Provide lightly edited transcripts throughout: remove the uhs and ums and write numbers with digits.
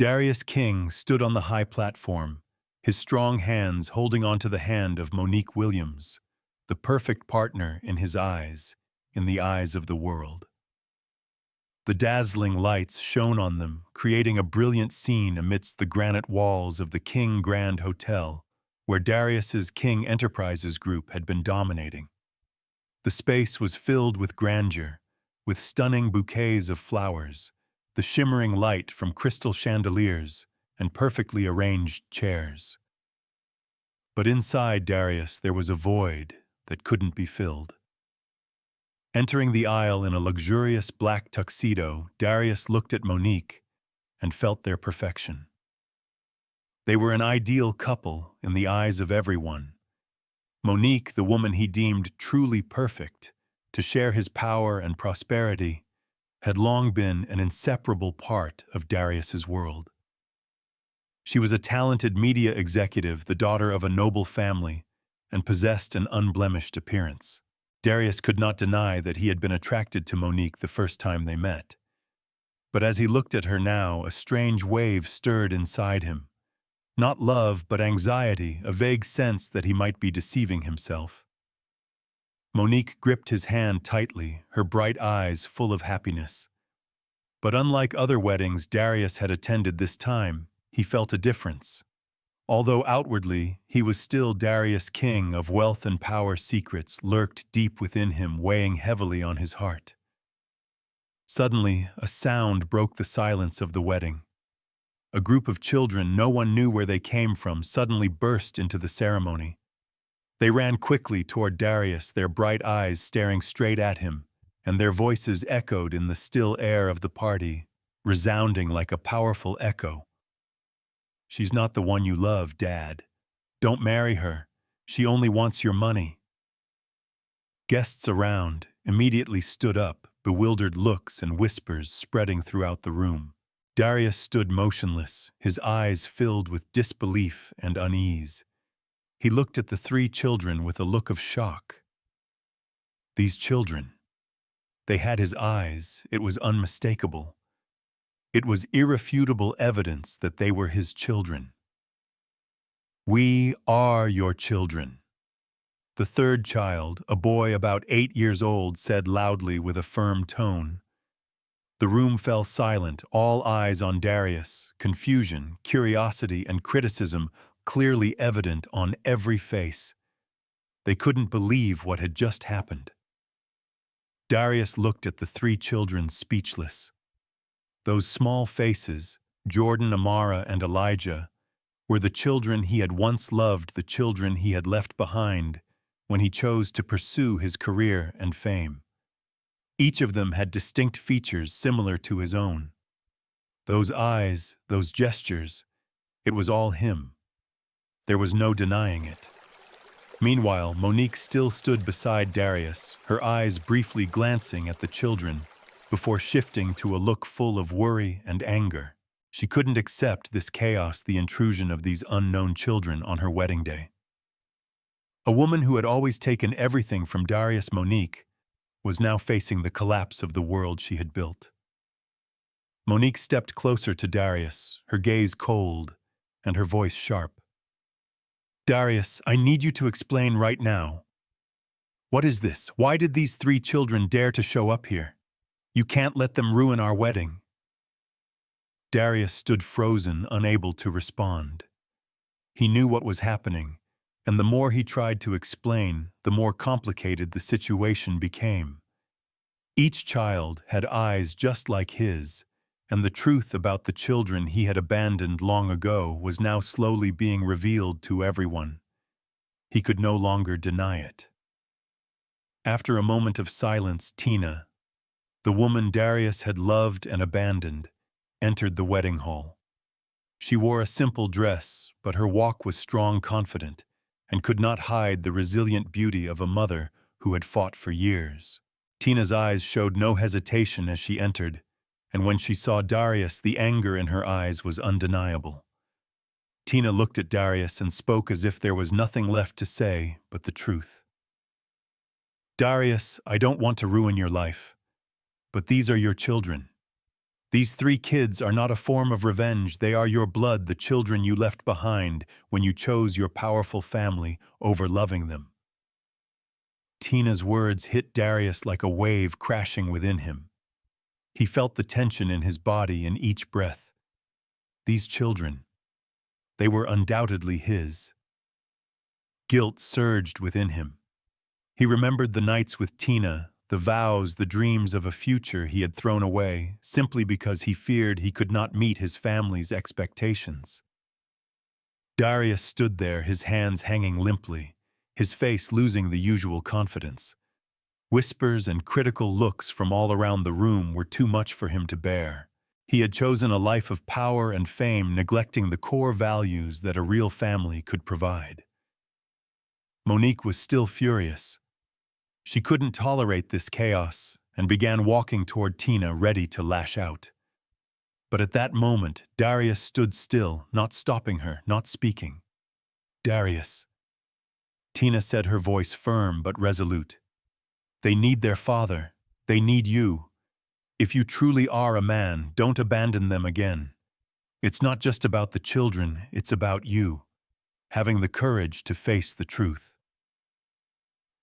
Darius King stood on the high platform, his strong hands holding onto the hand of Monique Williams, the perfect partner in his eyes, in the eyes of the world. The dazzling lights shone on them, creating a brilliant scene amidst the granite walls of the King Grand Hotel, where Darius's King Enterprises Group had been dominating. The space was filled with grandeur, with stunning bouquets of flowers, the shimmering light from crystal chandeliers, and perfectly arranged chairs. But inside Darius there was a void that couldn't be filled. Entering the aisle in a luxurious black tuxedo, Darius looked at Monique and felt their perfection. They were an ideal couple in the eyes of everyone. Monique, the woman he deemed truly perfect, to share his power and prosperity, had long been an inseparable part of Darius's world. She was a talented media executive, the daughter of a noble family, and possessed an unblemished appearance. Darius could not deny that he had been attracted to Monique the first time they met. But as he looked at her now, a strange wave stirred inside him. Not love, but anxiety, a vague sense that he might be deceiving himself. Monique gripped his hand tightly, her bright eyes full of happiness. But unlike other weddings Darius had attended this time, he felt a difference. Although outwardly he was still Darius King, of wealth and power secrets lurked deep within him, weighing heavily on his heart. Suddenly, a sound broke the silence of the wedding. A group of children, no one knew where they came from, suddenly burst into the ceremony. They ran quickly toward Darius, their bright eyes staring straight at him, and their voices echoed in the still air of the party, resounding like a powerful echo. "She's not the one you love, Dad. Don't marry her. She only wants your money." Guests around immediately stood up, bewildered looks and whispers spreading throughout the room. Darius stood motionless, his eyes filled with disbelief and unease. He looked at the three children with a look of shock. These children. They had his eyes. It was unmistakable. It was irrefutable evidence that they were his children. "We are your children." The third child, a boy about 8 years old, said loudly with a firm tone. The room fell silent, all eyes on Darius, confusion, curiosity, and criticism clearly evident on every face. They couldn't believe what had just happened. Darius looked at the three children speechless. Those small faces, Jordan, Amara, and Elijah, were the children he had once loved, the children he had left behind when he chose to pursue his career and fame. Each of them had distinct features similar to his own. Those eyes, those gestures, it was all him. There was no denying it. Meanwhile, Monique still stood beside Darius, her eyes briefly glancing at the children, before shifting to a look full of worry and anger. She couldn't accept this chaos, the intrusion of these unknown children on her wedding day. A woman who had always taken everything from Darius, Monique, was now facing the collapse of the world she had built. Monique stepped closer to Darius, her gaze cold and her voice sharp. "Darius, I need you to explain right now. What is this? Why did these three children dare to show up here? You can't let them ruin our wedding." Darius stood frozen, unable to respond. He knew what was happening, and the more he tried to explain, the more complicated the situation became. Each child had eyes just like his, and the truth about the children he had abandoned long ago was now slowly being revealed to everyone. He could no longer deny it. After a moment of silence, Tina, the woman Darius had loved and abandoned, entered the wedding hall. She wore a simple dress, but her walk was strong, confident, and could not hide the resilient beauty of a mother who had fought for years. Tina's eyes showed no hesitation as she entered, and when she saw Darius, the anger in her eyes was undeniable. Tina looked at Darius and spoke as if there was nothing left to say but the truth. "Darius, I don't want to ruin your life, but these are your children. These 3 kids are not a form of revenge, they are your blood, the children you left behind when you chose your powerful family over loving them. Tina's words hit Darius like a wave crashing within him. He felt the tension in his body in each breath. These children, they were undoubtedly his. Guilt surged within him. He remembered the nights with Tina, the vows, the dreams of a future he had thrown away simply because he feared he could not meet his family's expectations. Darius stood there, his hands hanging limply, his face losing the usual confidence. Whispers and critical looks from all around the room were too much for him to bear. He had chosen a life of power and fame, neglecting the core values that a real family could provide. Monique was still furious. She couldn't tolerate this chaos and began walking toward Tina, ready to lash out. But at that moment, Darius stood still, not stopping her, not speaking. "Darius," Tina said, her voice firm but resolute. "They need their father. They need you. If you truly are a man, don't abandon them again. It's not just about the children, it's about you, having the courage to face the truth."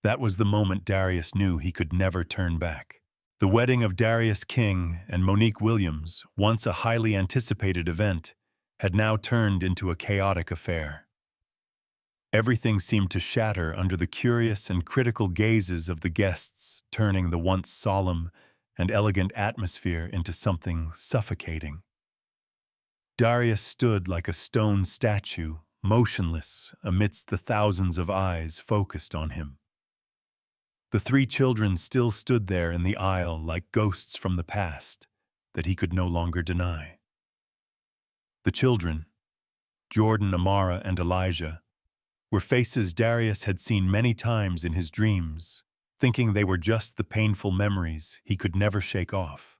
That was the moment Darius knew he could never turn back. The wedding of Darius King and Monique Williams, once a highly anticipated event, had now turned into a chaotic affair. Everything seemed to shatter under the curious and critical gazes of the guests, turning the once solemn and elegant atmosphere into something suffocating. Darius stood like a stone statue, motionless amidst the thousands of eyes focused on him. The 3 children still stood there in the aisle like ghosts from the past that he could no longer deny. The children, Jordan, Amara, and Elijah, were faces Darius had seen many times in his dreams, thinking they were just the painful memories he could never shake off.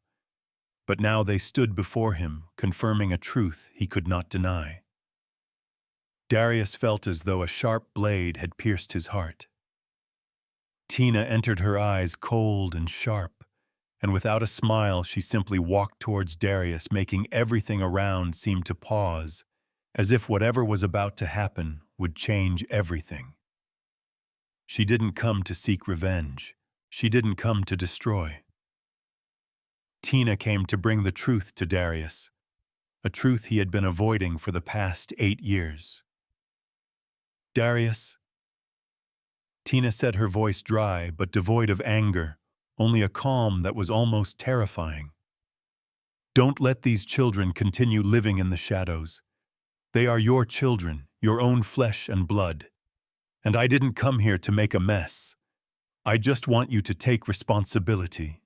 But now they stood before him, confirming a truth he could not deny. Darius felt as though a sharp blade had pierced his heart. Tina entered, her eyes cold and sharp, and without a smile she simply walked towards Darius, making everything around seem to pause, as if whatever was about to happen would change everything. She didn't come to seek revenge. She didn't come to destroy. Tina came to bring the truth to Darius, a truth he had been avoiding for the past 8 years. "Darius," Tina said, her voice dry but devoid of anger, only a calm that was almost terrifying. "Don't let these children continue living in the shadows. They are your children, your own flesh and blood. And I didn't come here to make a mess. I just want you to take responsibility."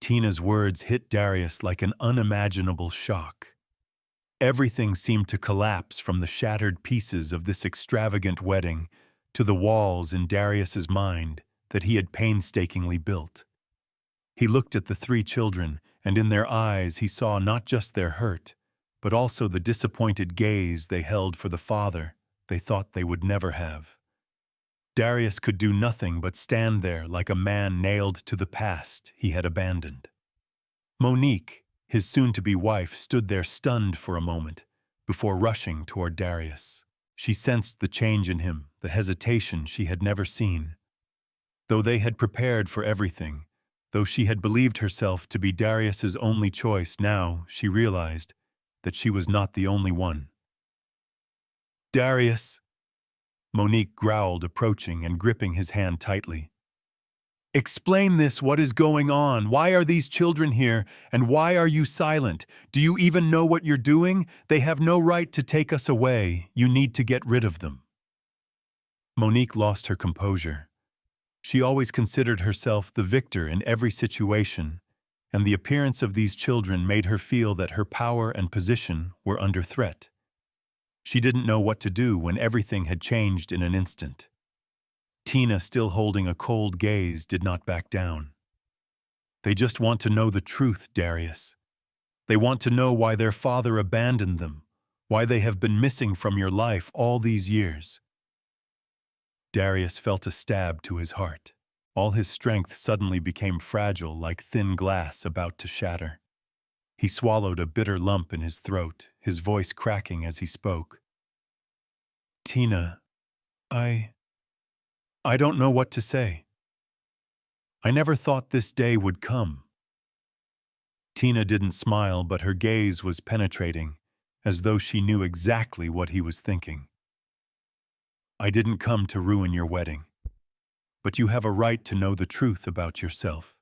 Tina's words hit Darius like an unimaginable shock. Everything seemed to collapse, from the shattered pieces of this extravagant wedding to the walls in Darius's mind that he had painstakingly built. He looked at the 3 children, and in their eyes he saw not just their hurt, but also the disappointed gaze they held for the father they thought they would never have. Darius could do nothing but stand there like a man nailed to the past he had abandoned. Monique, his soon-to-be wife, stood there stunned for a moment before rushing toward Darius. She sensed the change in him, the hesitation she had never seen. Though they had prepared for everything, though she had believed herself to be Darius's only choice, now she realized that she was not the only one. "Darius," Monique growled, approaching and gripping his hand tightly. "Explain this. What is going on? Why are these children here? And why are you silent? Do you even know what you're doing? They have no right to take us away. You need to get rid of them." Monique lost her composure. She always considered herself the victor in every situation, and the appearance of these children made her feel that her power and position were under threat. She didn't know what to do when everything had changed in an instant. Tina, still holding a cold gaze, did not back down. "They just want to know the truth, Darius. They want to know why their father abandoned them, why they have been missing from your life all these years." Darius felt a stab to his heart. All his strength suddenly became fragile, like thin glass about to shatter. He swallowed a bitter lump in his throat, his voice cracking as he spoke. Tina, I don't know what to say. I never thought this day would come. Tina didn't smile, but her gaze was penetrating, as though she knew exactly what he was thinking. I didn't come to ruin your wedding, but you have a right to know the truth about yourself.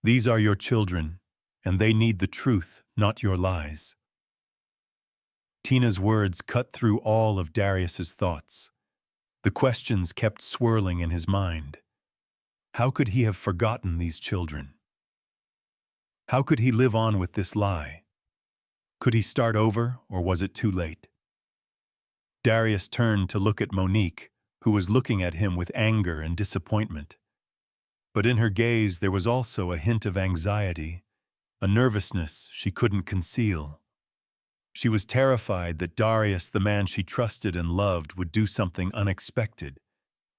These are your children, and they need the truth, not your lies. Tina's words cut through all of Darius's thoughts. The questions kept swirling in his mind. How could he have forgotten these children? How could he live on with this lie? Could he start over, or was it too late? Darius turned to look at Monique, who was looking at him with anger and disappointment. But in her gaze there was also a hint of anxiety, a nervousness she couldn't conceal. She was terrified that Darius, the man she trusted and loved, would do something unexpected,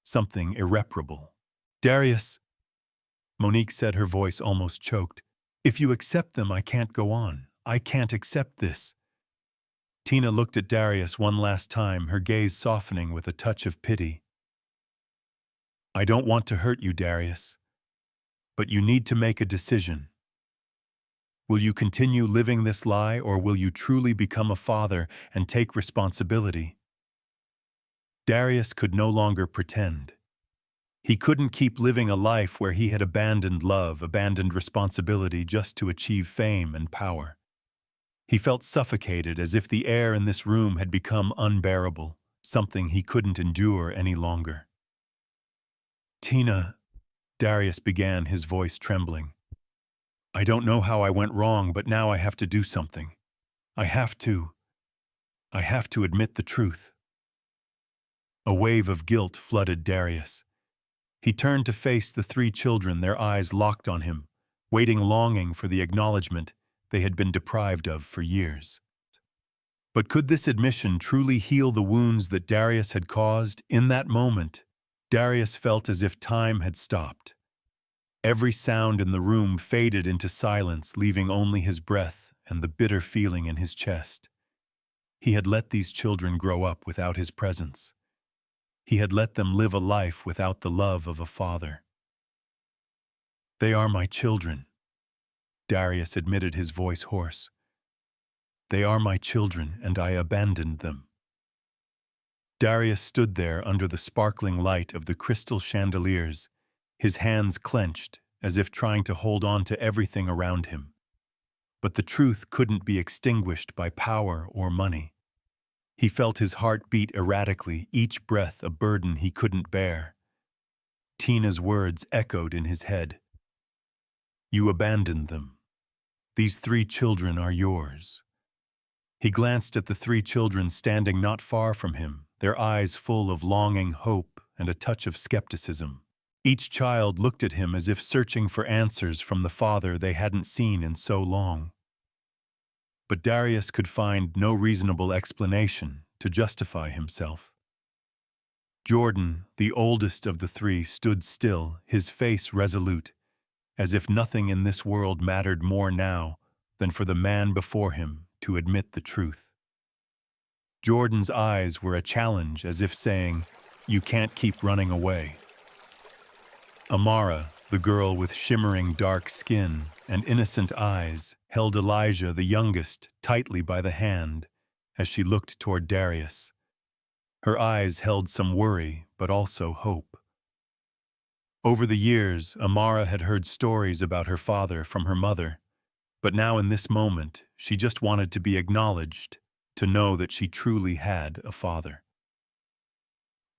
something irreparable. Darius, Monique said, her voice almost choked. If you accept them, I can't go on. I can't accept this. Tina looked at Darius one last time, her gaze softening with a touch of pity. I don't want to hurt you, Darius, but you need to make a decision. Will you continue living this lie, or will you truly become a father and take responsibility? Darius could no longer pretend. He couldn't keep living a life where he had abandoned love, abandoned responsibility just to achieve fame and power. He felt suffocated, as if the air in this room had become unbearable, something he couldn't endure any longer. Tina, Darius began, his voice trembling. I don't know how I went wrong, but now I have to do something. I have to admit the truth. A wave of guilt flooded Darius. He turned to face the three children, their eyes locked on him, waiting longing for the acknowledgement they had been deprived of for years. But could this admission truly heal the wounds that Darius had caused? In that moment, Darius felt as if time had stopped. Every sound in the room faded into silence, leaving only his breath and the bitter feeling in his chest. He had let these children grow up without his presence. He had let them live a life without the love of a father. They are my children, Darius admitted, his voice hoarse. They are my children, and I abandoned them. Darius stood there under the sparkling light of the crystal chandeliers, his hands clenched, as if trying to hold on to everything around him. But the truth couldn't be extinguished by power or money. He felt his heart beat erratically, each breath a burden he couldn't bear. Tina's words echoed in his head. You abandoned them. These three children are yours. He glanced at the three children standing not far from him, their eyes full of longing, hope, and a touch of skepticism. Each child looked at him as if searching for answers from the father they hadn't seen in so long. But Darius could find no reasonable explanation to justify himself. Jordan, the oldest of the three, stood still, his face resolute, as if nothing in this world mattered more now than for the man before him to admit the truth. Jordan's eyes were a challenge, as if saying, "You can't keep running away." Amara, the girl with shimmering dark skin and innocent eyes, held Elijah, the youngest, tightly by the hand as she looked toward Darius. Her eyes held some worry, but also hope. Over the years, Amara had heard stories about her father from her mother, but now in this moment, she just wanted to be acknowledged, to know that she truly had a father.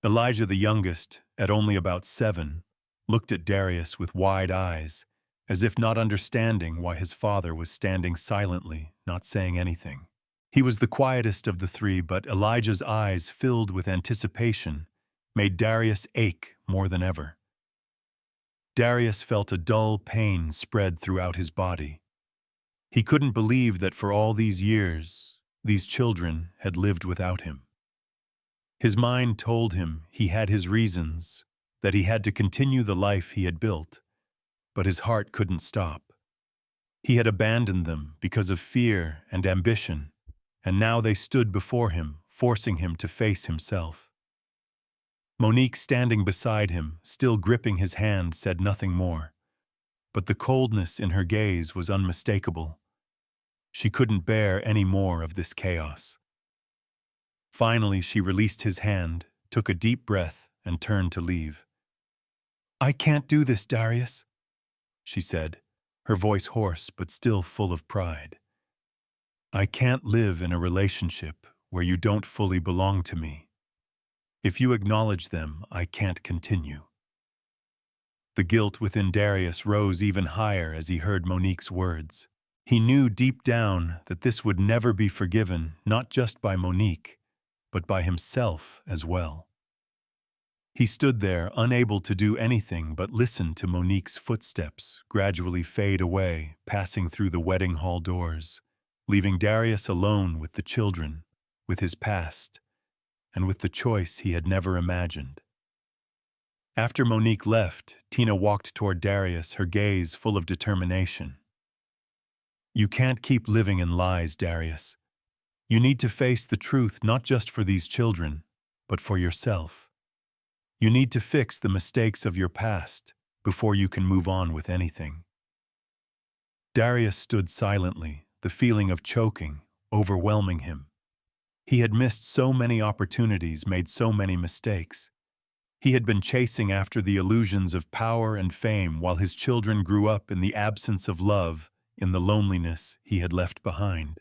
Elijah, the youngest, at only about 7, looked at Darius with wide eyes, as if not understanding why his father was standing silently, not saying anything. He was the quietest of the three, but Elijah's eyes, filled with anticipation, made Darius ache more than ever. Darius felt a dull pain spread throughout his body. He couldn't believe that for all these years, these children had lived without him. His mind told him he had his reasons, that he had to continue the life he had built, but his heart couldn't stop. He had abandoned them because of fear and ambition, and now they stood before him, forcing him to face himself. Monique, standing beside him, still gripping his hand, said nothing more. But the coldness in her gaze was unmistakable. She couldn't bear any more of this chaos. Finally, she released his hand, took a deep breath, and turned to leave. "I can't do this, Darius," she said, her voice hoarse but still full of pride. "I can't live in a relationship where you don't fully belong to me. If you acknowledge them, I can't continue." The guilt within Darius rose even higher as he heard Monique's words. He knew deep down that this would never be forgiven, not just by Monique, but by himself as well. He stood there, unable to do anything but listen to Monique's footsteps gradually fade away, passing through the wedding hall doors, leaving Darius alone with the children, with his past, and with the choice he had never imagined. After Monique left, Tina walked toward Darius, her gaze full of determination. "You can't keep living in lies, Darius. You need to face the truth, not just for these children, but for yourself. You need to fix the mistakes of your past before you can move on with anything." Darius stood silently, the feeling of choking overwhelming him. He had missed so many opportunities, made so many mistakes. He had been chasing after the illusions of power and fame while his children grew up in the absence of love, in the loneliness he had left behind.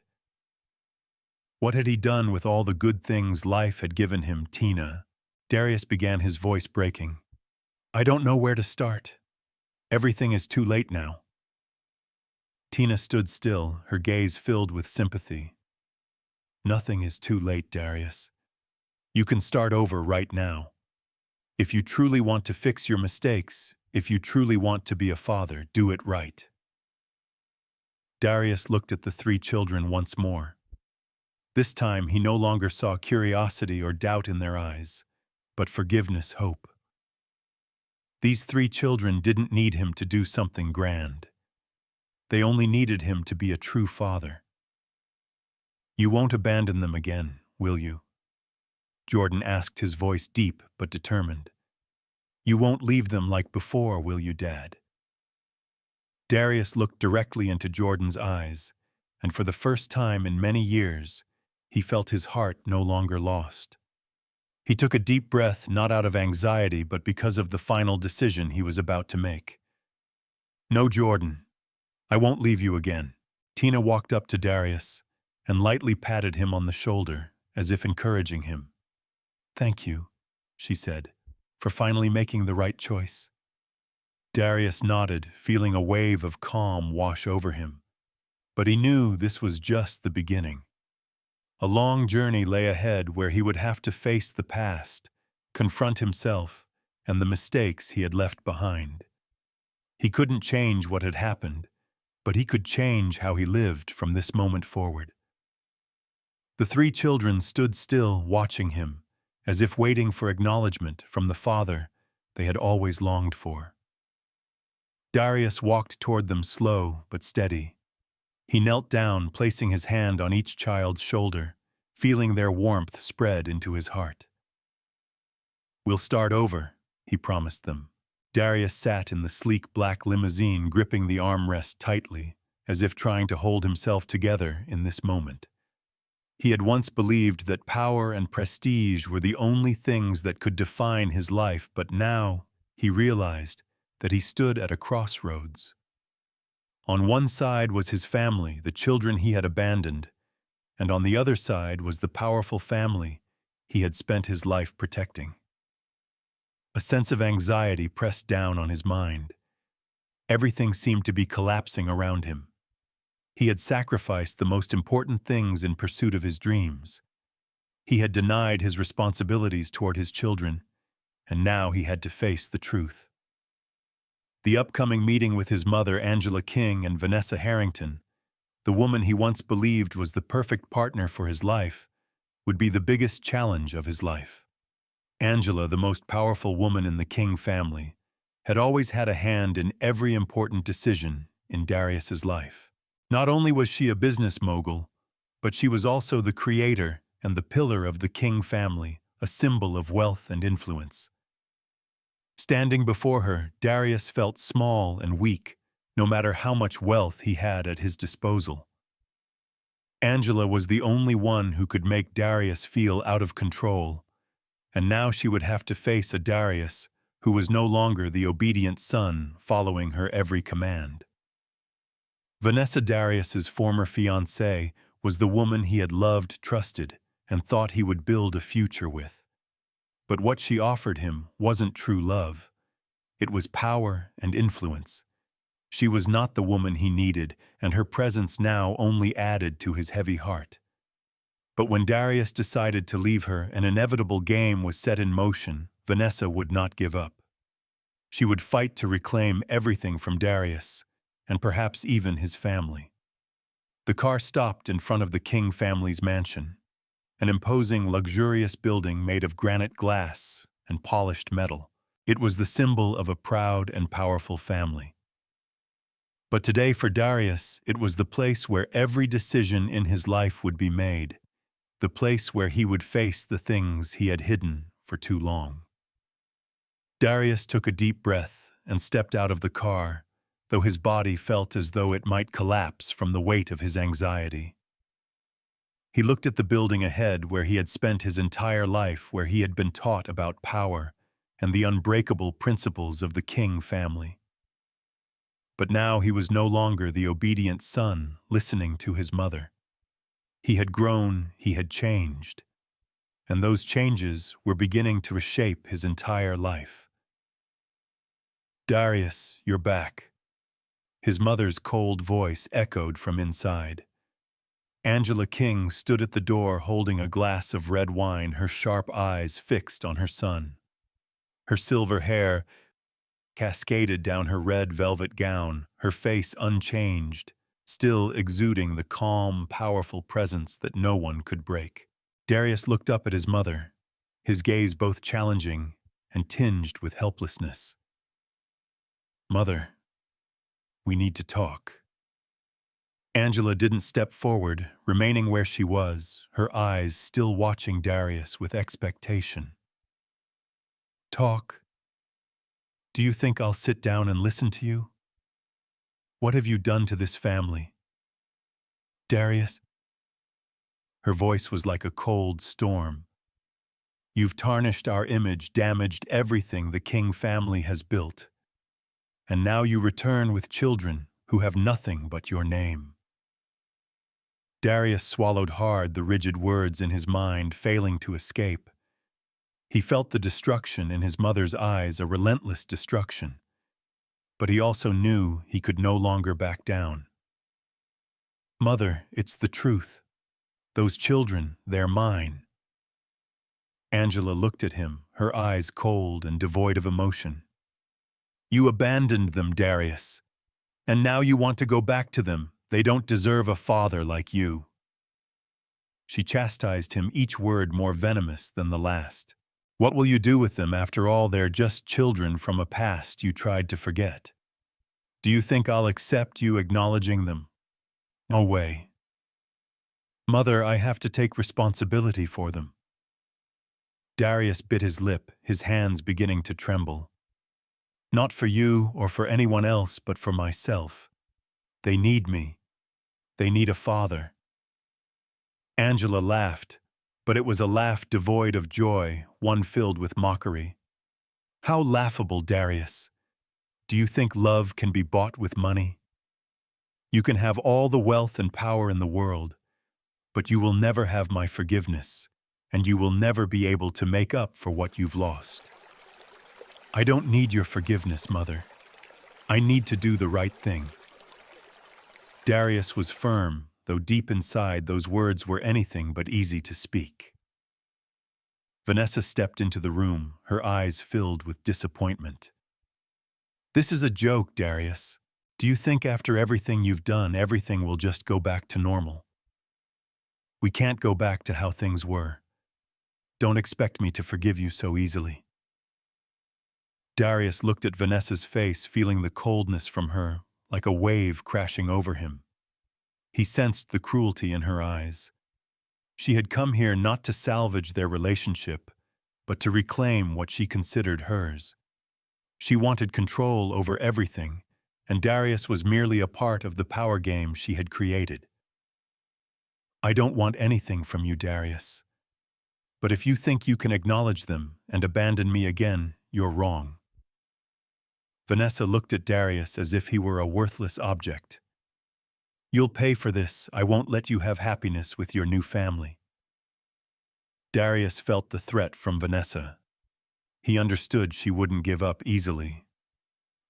What had he done with all the good things life had given him, Tina? Darius began, his voice breaking. "I don't know where to start. Everything is too late now." Tina stood still, her gaze filled with sympathy. "Nothing is too late, Darius. You can start over right now. If you truly want to fix your mistakes, if you truly want to be a father, do it right." Darius looked at the three children once more. This time he no longer saw curiosity or doubt in their eyes, but forgiveness, hope. These three children didn't need him to do something grand. They only needed him to be a true father. "You won't abandon them again, will you?" Jordan asked, his voice deep but determined. "You won't leave them like before, will you, Dad?" Darius looked directly into Jordan's eyes, and for the first time in many years, he felt his heart no longer lost. He took a deep breath, not out of anxiety, but because of the final decision he was about to make. "No, Jordan, I won't leave you again." Tina walked up to Darius and lightly patted him on the shoulder, as if encouraging him. "Thank you," she said, "for finally making the right choice." Darius nodded, feeling a wave of calm wash over him. But he knew this was just the beginning. A long journey lay ahead where he would have to face the past, confront himself, and the mistakes he had left behind. He couldn't change what had happened, but he could change how he lived from this moment forward. The three children stood still, watching him, as if waiting for acknowledgement from the father they had always longed for. Darius walked toward them, slow but steady. He knelt down, placing his hand on each child's shoulder, feeling their warmth spread into his heart. "We'll start over," he promised them. Darius sat in the sleek black limousine, gripping the armrest tightly, as if trying to hold himself together in this moment. He had once believed that power and prestige were the only things that could define his life, but now he realized that he stood at a crossroads. On one side was his family, the children he had abandoned, and on the other side was the powerful family he had spent his life protecting. A sense of anxiety pressed down on his mind. Everything seemed to be collapsing around him. He had sacrificed the most important things in pursuit of his dreams. He had denied his responsibilities toward his children, and now he had to face the truth. The upcoming meeting with his mother, Angela King, and Vanessa Harrington, the woman he once believed was the perfect partner for his life, would be the biggest challenge of his life. Angela, the most powerful woman in the King family, had always had a hand in every important decision in Darius's life. Not only was she a business mogul, but she was also the creator and the pillar of the king family, a symbol of wealth and influence. Standing before her, Darius felt small and weak, no matter how much wealth he had at his disposal. Angela was the only one who could make Darius feel out of control, and now she would have to face a Darius who was no longer the obedient son following her every command. Vanessa, Darius's former fiancée, was the woman he had loved, trusted, and thought he would build a future with. But what she offered him wasn't true love. It was power and influence. She was not the woman he needed, and her presence now only added to his heavy heart. But when Darius decided to leave her, an inevitable game was set in motion. Vanessa would not give up. She would fight to reclaim everything from Darius, and perhaps even his family. The car stopped in front of the King family's mansion, an imposing, luxurious building made of granite glass and polished metal. It was the symbol of a proud and powerful family. But today for Darius, it was the place where every decision in his life would be made, the place where he would face the things he had hidden for too long. Darius took a deep breath and stepped out of the car, though his body felt as though it might collapse from the weight of his anxiety. He looked at the building ahead where he had spent his entire life, where he had been taught about power and the unbreakable principles of the King family. But now he was no longer the obedient son listening to his mother. He had grown, he had changed, and those changes were beginning to reshape his entire life. "Darius, you're back." His mother's cold voice echoed from inside. Angela King stood at the door holding a glass of red wine, her sharp eyes fixed on her son. Her silver hair cascaded down her red velvet gown, her face unchanged, still exuding the calm, powerful presence that no one could break. Darius looked up at his mother, his gaze both challenging and tinged with helplessness. "Mother, we need to talk." Angela didn't step forward, remaining where she was, her eyes still watching Darius with expectation. "Talk? Do you think I'll sit down and listen to you? What have you done to this family? Darius?" Her voice was like a cold storm. "You've tarnished our image, damaged everything the King family has built. And now you return with children who have nothing but your name." Darius swallowed hard, the rigid words in his mind failing to escape. He felt the destruction in his mother's eyes, a relentless destruction. But he also knew he could no longer back down. "Mother, it's the truth. Those children, they're mine." Angela looked at him, her eyes cold and devoid of emotion. "You abandoned them, Darius. And now you want to go back to them. They don't deserve a father like you." She chastised him, each word more venomous than the last. "What will you do with them? After all, they're just children from a past you tried to forget. Do you think I'll accept you acknowledging them? No way. Mother, I have to take responsibility for them." Darius bit his lip, his hands beginning to tremble. "Not for you or for anyone else, but for myself. They need me. They need a father." Angela laughed, but it was a laugh devoid of joy, one filled with mockery. "How laughable, Darius. Do you think love can be bought with money? You can have all the wealth and power in the world, but you will never have my forgiveness, and you will never be able to make up for what you've lost." "I don't need your forgiveness, Mother. I need to do the right thing." Darius was firm, though deep inside those words were anything but easy to speak. Vanessa stepped into the room, her eyes filled with disappointment. "This is a joke, Darius. Do you think after everything you've done, everything will just go back to normal? We can't go back to how things were. Don't expect me to forgive you so easily." Darius looked at Vanessa's face, feeling the coldness from her, like a wave crashing over him. He sensed the cruelty in her eyes. She had come here not to salvage their relationship, but to reclaim what she considered hers. She wanted control over everything, and Darius was merely a part of the power game she had created. I don't want anything from you, Darius. But if you think you can acknowledge them and abandon me again, you're wrong. Vanessa looked at Darius as if he were a worthless object. You'll pay for this. I won't let you have happiness with your new family. Darius felt the threat from Vanessa. He understood she wouldn't give up easily.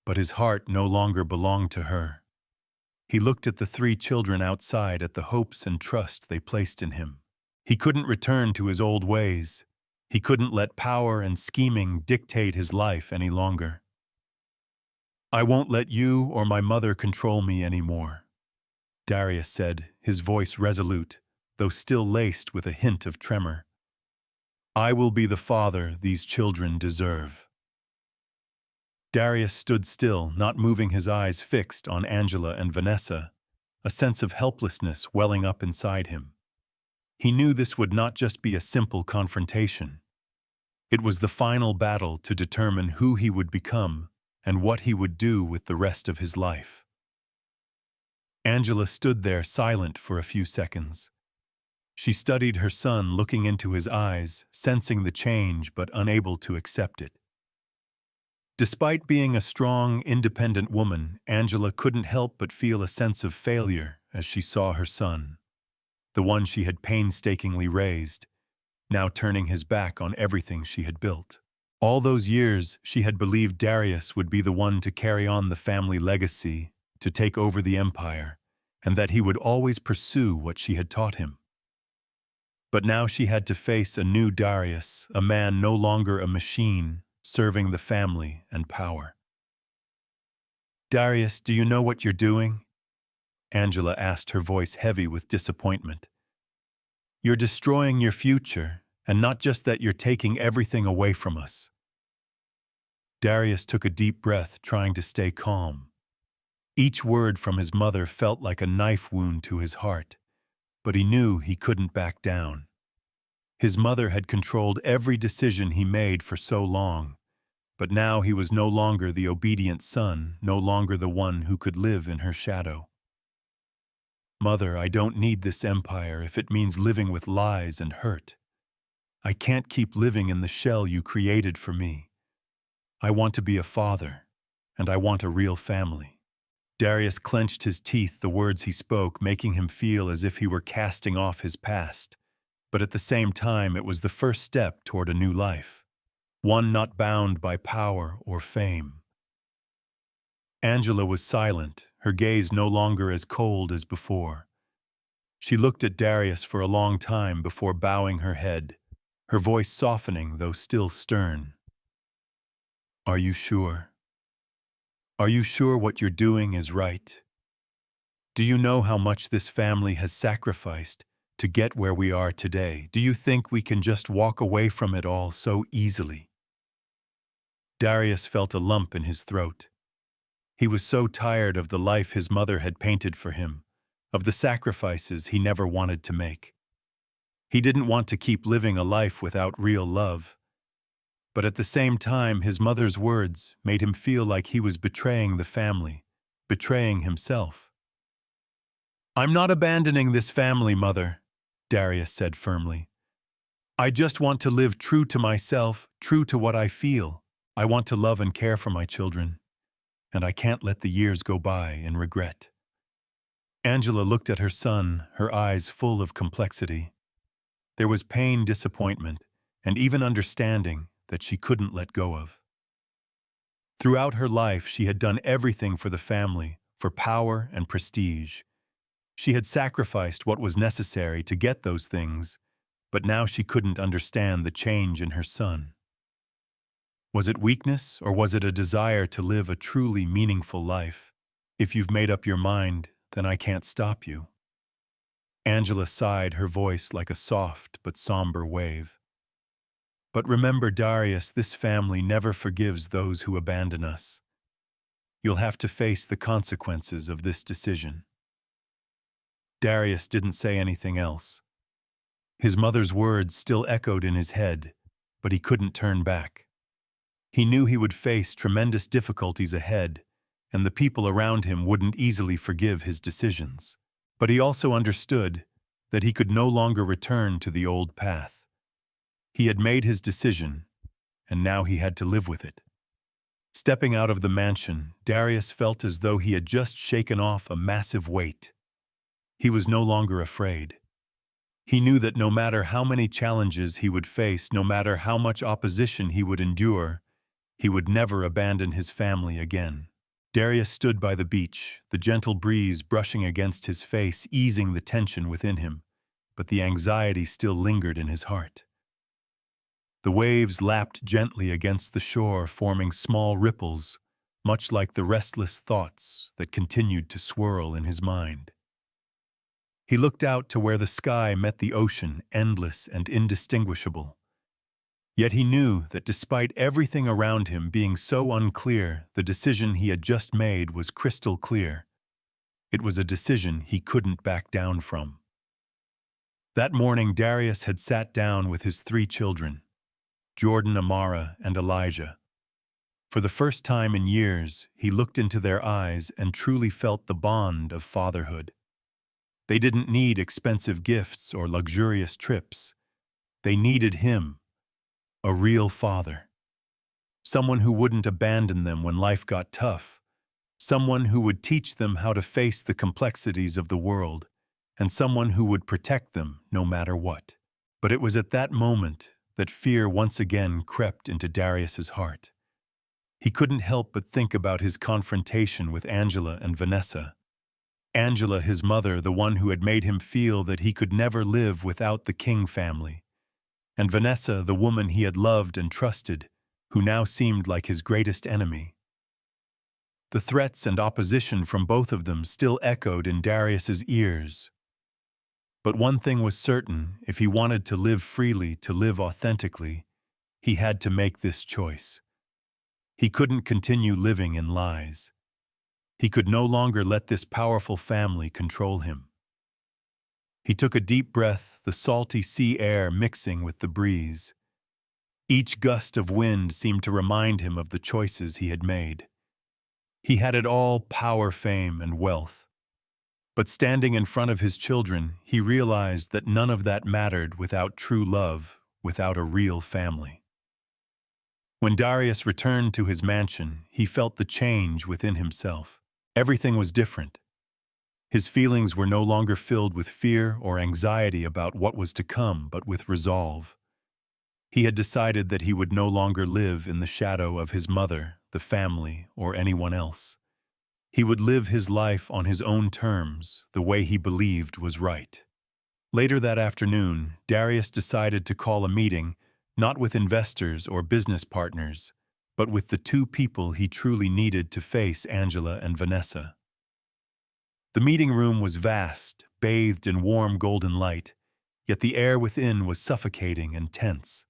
But his heart no longer belonged to her. He looked at the 3 children outside at the hopes and trust they placed in him. He couldn't return to his old ways. He couldn't let power and scheming dictate his life any longer. I won't let you or my mother control me anymore, Darius said, his voice resolute, though still laced with a hint of tremor. I will be the father these children deserve. Darius stood still, not moving, his eyes fixed on Angela and Vanessa, a sense of helplessness welling up inside him. He knew this would not just be a simple confrontation. It was the final battle to determine who he would become and what he would do with the rest of his life. Angela stood there silent for a few seconds. She studied her son, looking into his eyes, sensing the change but unable to accept it. Despite being a strong, independent woman, Angela couldn't help but feel a sense of failure as she saw her son, the one she had painstakingly raised, now turning his back on everything she had built. All those years, she had believed Darius would be the one to carry on the family legacy, to take over the empire, and that he would always pursue what she had taught him. But now she had to face a new Darius, a man no longer a machine, serving the family and power. Darius, do you know what you're doing? Angela asked, her voice heavy with disappointment. You're destroying your future, and not just that, you're taking everything away from us. Darius took a deep breath, trying to stay calm. Each word from his mother felt like a knife wound to his heart, but he knew he couldn't back down. His mother had controlled every decision he made for so long, but now he was no longer the obedient son, no longer the one who could live in her shadow. Mother, I don't need this empire if it means living with lies and hurt. I can't keep living in the shell you created for me. I want to be a father, and I want a real family. Darius clenched his teeth, the words he spoke making him feel as if he were casting off his past. But at the same time, it was the first step toward a new life, one not bound by power or fame. Angela was silent, her gaze no longer as cold as before. She looked at Darius for a long time before bowing her head, her voice softening though still stern. Are you sure? Are you sure what you're doing is right? Do you know how much this family has sacrificed to get where we are today? Do you think we can just walk away from it all so easily? Darius felt a lump in his throat. He was so tired of the life his mother had painted for him, of the sacrifices he never wanted to make. He didn't want to keep living a life without real love. But at the same time, his mother's words made him feel like he was betraying the family, betraying himself. I'm not abandoning this family, Mother, Darius said firmly. I just want to live true to myself, true to what I feel. I want to love and care for my children, and I can't let the years go by in regret. Angela looked at her son, her eyes full of complexity. There was pain, disappointment, and even understanding that she couldn't let go of. Throughout her life, she had done everything for the family, for power and prestige. She had sacrificed what was necessary to get those things, but now she couldn't understand the change in her son. Was it weakness, or was it a desire to live a truly meaningful life? If you've made up your mind, then I can't stop you. Angela sighed, her voice like a soft but somber wave. But remember, Darius, this family never forgives those who abandon us. You'll have to face the consequences of this decision. Darius didn't say anything else. His mother's words still echoed in his head, but he couldn't turn back. He knew he would face tremendous difficulties ahead, and the people around him wouldn't easily forgive his decisions. But he also understood that he could no longer return to the old path. He had made his decision, and now he had to live with it. Stepping out of the mansion, Darius felt as though he had just shaken off a massive weight. He was no longer afraid. He knew that no matter how many challenges he would face, no matter how much opposition he would endure, he would never abandon his family again. Darius stood by the beach, the gentle breeze brushing against his face, easing the tension within him, but the anxiety still lingered in his heart. The waves lapped gently against the shore, forming small ripples, much like the restless thoughts that continued to swirl in his mind. He looked out to where the sky met the ocean, endless and indistinguishable. Yet he knew that despite everything around him being so unclear, the decision he had just made was crystal clear. It was a decision he couldn't back down from. That morning, Darius had sat down with his 3 children, Jordan, Amara, and Elijah. For the first time in years, he looked into their eyes and truly felt the bond of fatherhood. They didn't need expensive gifts or luxurious trips. They needed him, a real father. Someone who wouldn't abandon them when life got tough. Someone who would teach them how to face the complexities of the world, and someone who would protect them no matter what. But it was at that moment that fear once again crept into Darius's heart. He couldn't help but think about his confrontation with Angela and Vanessa. Angela, his mother, the one who had made him feel that he could never live without the King family. And Vanessa, the woman he had loved and trusted, who now seemed like his greatest enemy. The threats and opposition from both of them still echoed in Darius's ears. But one thing was certain: if he wanted to live freely, to live authentically, he had to make this choice. He couldn't continue living in lies. He could no longer let this powerful family control him. He took a deep breath, the salty sea air mixing with the breeze. Each gust of wind seemed to remind him of the choices he had made. He had it all: power, fame, and wealth. But standing in front of his children, he realized that none of that mattered without true love, without a real family. When Darius returned to his mansion, he felt the change within himself. Everything was different. His feelings were no longer filled with fear or anxiety about what was to come, but with resolve. He had decided that he would no longer live in the shadow of his mother, the family, or anyone else. He would live his life on his own terms, the way he believed was right. Later that afternoon, Darius decided to call a meeting, not with investors or business partners, but with the 2 people he truly needed to face Angela and Vanessa. The meeting room was vast, bathed in warm golden light, yet the air within was suffocating and tense.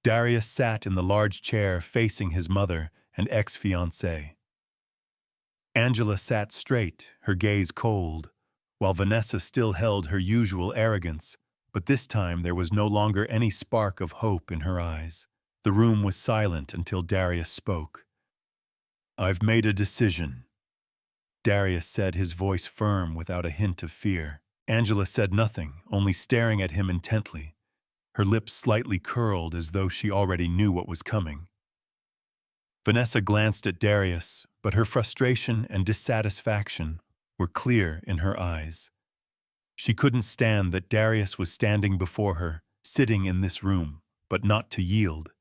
Darius sat in the large chair facing his mother and ex-fiancée. Angela sat straight, her gaze cold, while Vanessa still held her usual arrogance, but this time there was no longer any spark of hope in her eyes. The room was silent until Darius spoke. "I've made a decision," Darius said, his voice firm without a hint of fear. Angela said nothing, only staring at him intently, her lips slightly curled as though she already knew what was coming. Vanessa glanced at Darius, but her frustration and dissatisfaction were clear in her eyes. She couldn't stand that Darius was standing before her, sitting in this room, but not to yield.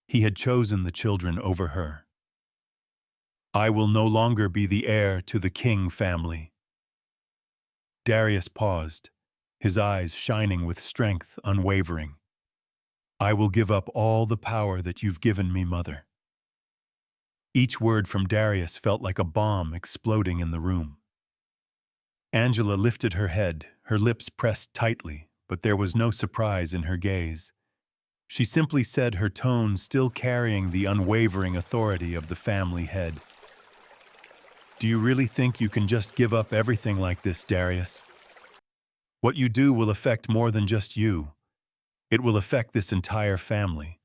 He had chosen the children over her. "I will no longer be the heir to the King family." Darius paused, his eyes shining with strength unwavering. "I will give up all the power that you've given me, Mother." Each word from Darius felt like a bomb exploding in the room. Angela lifted her head, her lips pressed tightly, but there was no surprise in her gaze. She simply said, her tone still carrying the unwavering authority of the family head. "Do you really think you can just give up everything like this, Darius? What you do will affect more than just you. It will affect this entire family.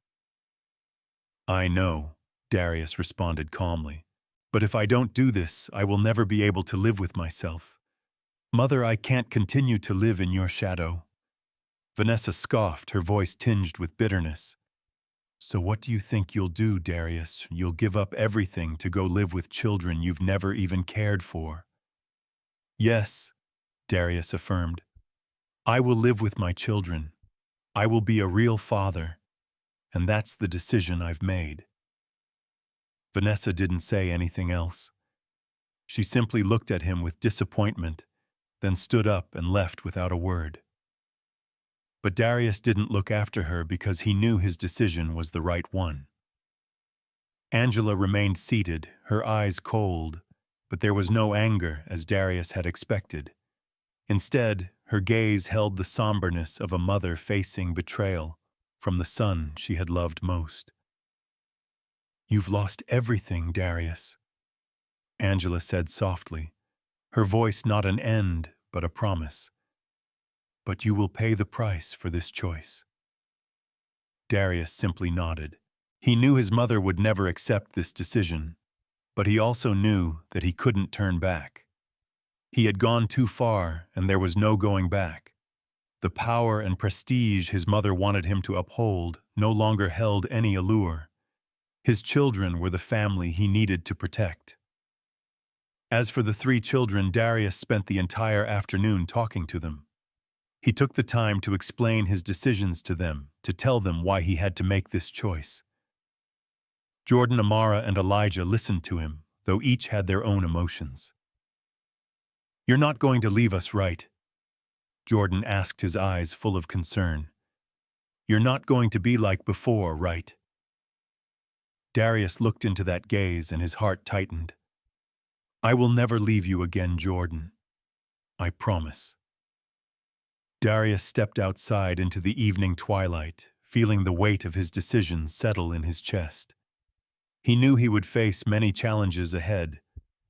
I know, Darius responded calmly. But if I don't do this, I will never be able to live with myself. Mother, I can't continue to live in your shadow. Vanessa scoffed, her voice tinged with bitterness. So what do you think you'll do, Darius? You'll give up everything to go live with children you've never even cared for? Yes, Darius affirmed. I will live with my children. I will be a real father. And that's the decision I've made. Vanessa didn't say anything else. She simply looked at him with disappointment, then stood up and left without a word. But Darius didn't look after her because he knew his decision was the right one. Angela remained seated, her eyes cold, but there was no anger as Darius had expected. Instead, her gaze held the somberness of a mother facing betrayal from the son she had loved most. You've lost everything, Darius, Angela said softly, her voice not an end but a promise. But you will pay the price for this choice. Darius simply nodded. He knew his mother would never accept this decision, but he also knew that he couldn't turn back. He had gone too far, and there was no going back. The power and prestige his mother wanted him to uphold no longer held any allure. His children were the family he needed to protect. As for the 3 children, Darius spent the entire afternoon talking to them. He took the time to explain his decisions to them, to tell them why he had to make this choice. Jordan, Amara, and Elijah listened to him, though each had their own emotions. You're not going to leave us, right? Jordan asked, his eyes full of concern. You're not going to be like before, right? Darius looked into that gaze and his heart tightened. I will never leave you again, Jordan. I promise. Darius stepped outside into the evening twilight, feeling the weight of his decision settle in his chest. He knew he would face many challenges ahead,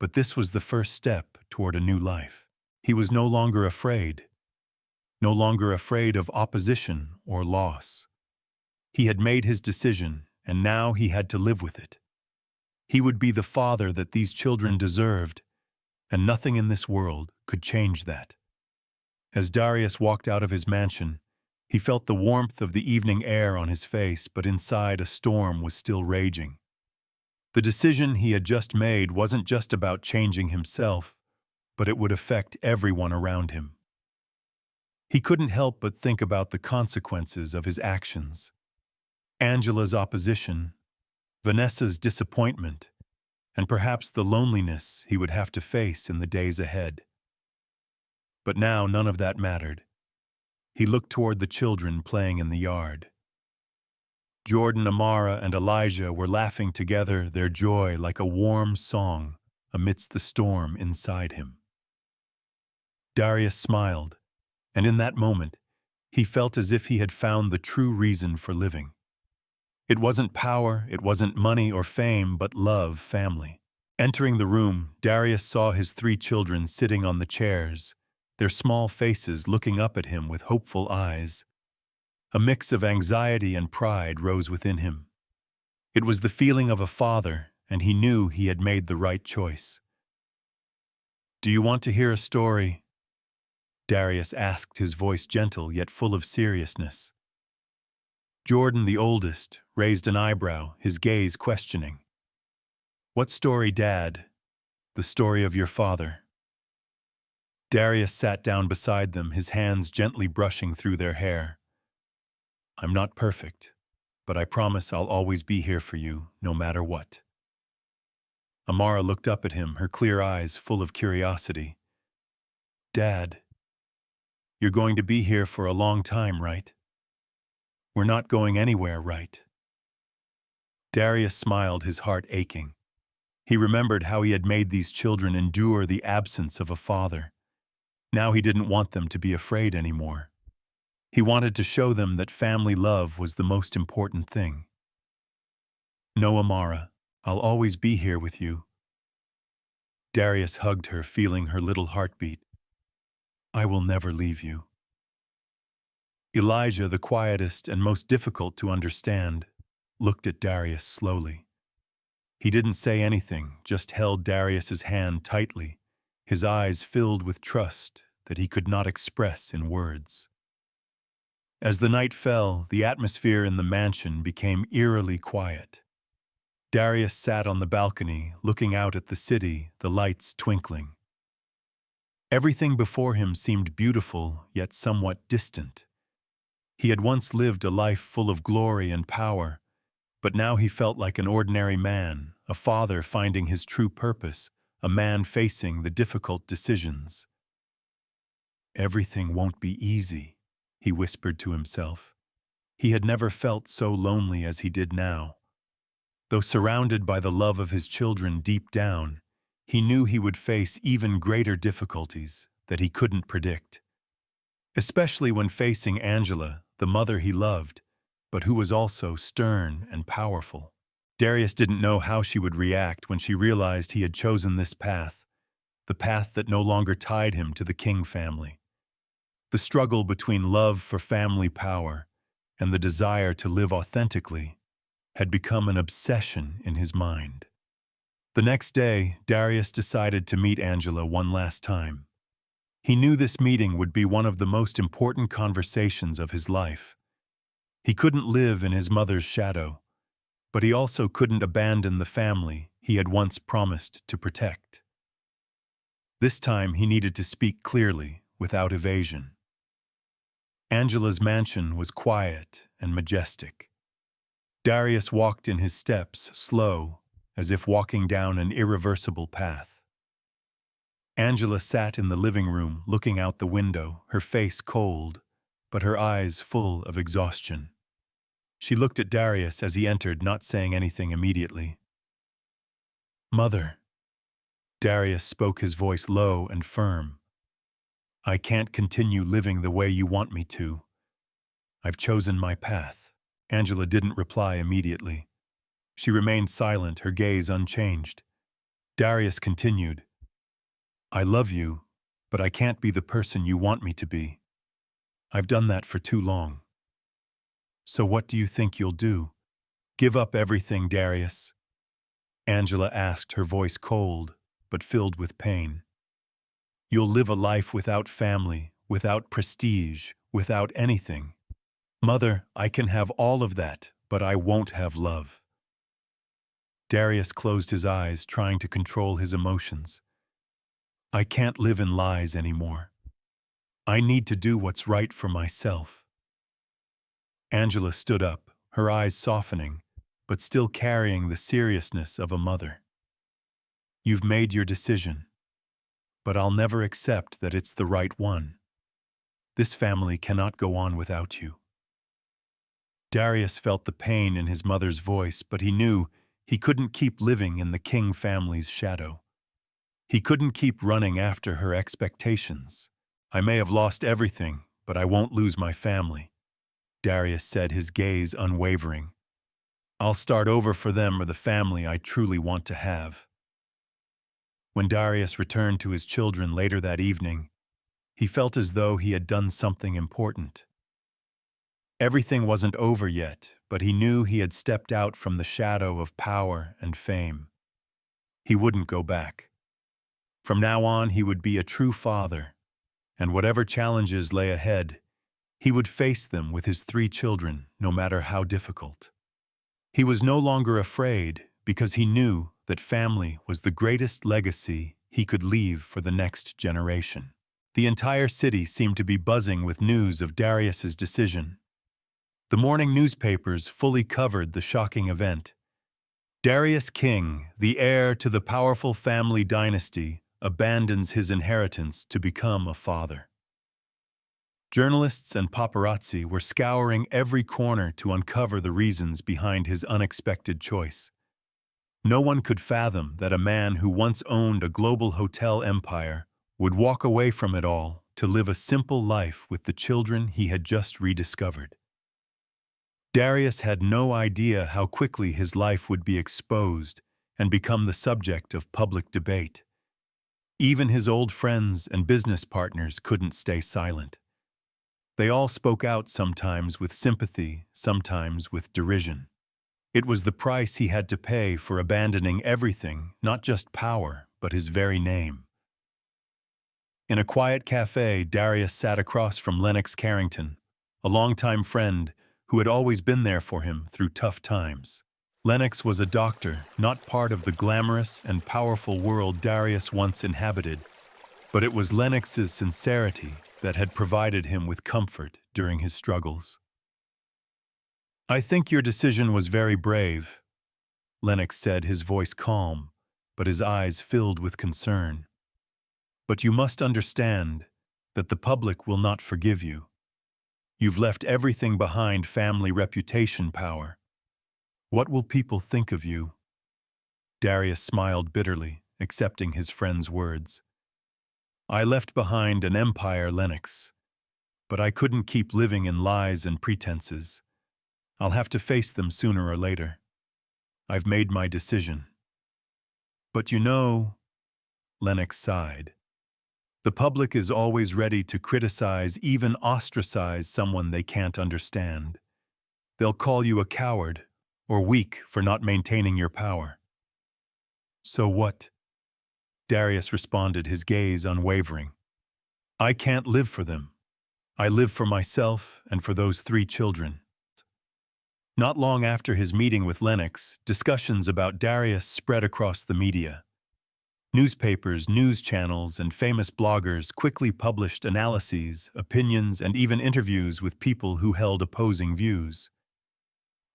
but this was the first step toward a new life. He was no longer afraid of opposition or loss. He had made his decision, and now he had to live with it. He would be the father that these children deserved, and nothing in this world could change that. As Darius walked out of his mansion, he felt the warmth of the evening air on his face, but inside a storm was still raging. The decision he had just made wasn't just about changing himself, but it would affect everyone around him. He couldn't help but think about the consequences of his actions. Angela's opposition, Vanessa's disappointment, and perhaps the loneliness he would have to face in the days ahead. But now none of that mattered. He looked toward the children playing in the yard. Jordan, Amara, and Elijah were laughing together, their joy like a warm song amidst the storm inside him. Darius smiled, and in that moment, he felt as if he had found the true reason for living. It wasn't power, it wasn't money or fame, but love, family. Entering the room, Darius saw his 3 children sitting on the chairs, their small faces looking up at him with hopeful eyes. A mix of anxiety and pride rose within him. It was the feeling of a father, and he knew he had made the right choice. Do you want to hear a story? Darius asked, his voice gentle yet full of seriousness. Jordan, the oldest, raised an eyebrow, his gaze questioning. What story, Dad? The story of your father. Darius sat down beside them, his hands gently brushing through their hair. I'm not perfect, but I promise I'll always be here for you, no matter what. Amara looked up at him, her clear eyes full of curiosity. Dad, you're going to be here for a long time, right? We're not going anywhere, right? Darius smiled, his heart aching. He remembered how he had made these children endure the absence of a father. Now he didn't want them to be afraid anymore. He wanted to show them that family love was the most important thing. No, Amara, I'll always be here with you. Darius hugged her, feeling her little heartbeat. I will never leave you. Elijah, the quietest and most difficult to understand, looked at Darius slowly. He didn't say anything, just held Darius's hand tightly, his eyes filled with trust that he could not express in words. As the night fell, the atmosphere in the mansion became eerily quiet. Darius sat on the balcony, looking out at the city, the lights twinkling. Everything before him seemed beautiful, yet somewhat distant. He had once lived a life full of glory and power, but now he felt like an ordinary man, a father finding his true purpose, a man facing the difficult decisions. "Everything won't be easy," he whispered to himself. He had never felt so lonely as he did now. Though surrounded by the love of his children deep down, he knew he would face even greater difficulties that he couldn't predict. Especially when facing Angela, the mother he loved, but who was also stern and powerful. Darius didn't know how she would react when she realized he had chosen this path, the path that no longer tied him to the King family. The struggle between love for family power and the desire to live authentically had become an obsession in his mind. The next day, Darius decided to meet Angela one last time. He knew this meeting would be one of the most important conversations of his life. He couldn't live in his mother's shadow, but he also couldn't abandon the family he had once promised to protect. This time he needed to speak clearly, without evasion. Angela's mansion was quiet and majestic. Darius walked in his steps, slow, as if walking down an irreversible path. Angela sat in the living room, looking out the window, her face cold, but her eyes full of exhaustion. She looked at Darius as he entered, not saying anything immediately. "Mother," Darius spoke, his voice low and firm. "I can't continue living the way you want me to. I've chosen my path." Angela didn't reply immediately. She remained silent, her gaze unchanged. Darius continued, "I love you, but I can't be the person you want me to be. I've done that for too long. So what do you think you'll do? Give up everything, Darius?" Angela asked, her voice cold, but filled with pain. "You'll live a life without family, without prestige, without anything. Mother, I can have all of that, but I won't have love." Darius closed his eyes, trying to control his emotions. "I can't live in lies anymore. I need to do what's right for myself." Angela stood up, her eyes softening, but still carrying the seriousness of a mother. "You've made your decision, but I'll never accept that it's the right one. This family cannot go on without you." Darius felt the pain in his mother's voice, but he knew he couldn't keep living in the King family's shadow. He couldn't keep running after her expectations. "I may have lost everything, but I won't lose my family," Darius said, his gaze unwavering. "I'll start over for them or the family I truly want to have." When Darius returned to his children later that evening, he felt as though he had done something important. Everything wasn't over yet, but he knew he had stepped out from the shadow of power and fame. He wouldn't go back. From now on, he would be a true father, and whatever challenges lay ahead, he would face them with his 3 children, no matter how difficult. He was no longer afraid because he knew that family was the greatest legacy he could leave for the next generation. The entire city seemed to be buzzing with news of Darius's decision. The morning newspapers fully covered the shocking event. Darius King, the heir to the powerful family dynasty, abandons his inheritance to become a father. Journalists and paparazzi were scouring every corner to uncover the reasons behind his unexpected choice. No one could fathom that a man who once owned a global hotel empire would walk away from it all to live a simple life with the children he had just rediscovered. Darius had no idea how quickly his life would be exposed and become the subject of public debate. Even his old friends and business partners couldn't stay silent. They all spoke out, sometimes with sympathy, sometimes with derision. It was the price he had to pay for abandoning everything, not just power, but his very name. In a quiet cafe, Darius sat across from Lennox Carrington, a longtime friend who had always been there for him through tough times. Lennox was a doctor, not part of the glamorous and powerful world Darius once inhabited, but it was Lennox's sincerity that had provided him with comfort during his struggles. "I think your decision was very brave," Lennox said, his voice calm, but his eyes filled with concern. "But you must understand that the public will not forgive you. You've left everything behind: family, reputation, power. What will people think of you?" Darius smiled bitterly, accepting his friend's words. "I left behind an empire, Lennox, but I couldn't keep living in lies and pretenses. I'll have to face them sooner or later. I've made my decision." "But you know," Lennox sighed, "the public is always ready to criticize, even ostracize someone they can't understand. They'll call you a coward or weak for not maintaining your power." "So what?" Darius responded, his gaze unwavering. "I can't live for them. I live for myself and for those 3 children." Not long after his meeting with Lennox, discussions about Darius spread across the media. Newspapers, news channels, and famous bloggers quickly published analyses, opinions, and even interviews with people who held opposing views.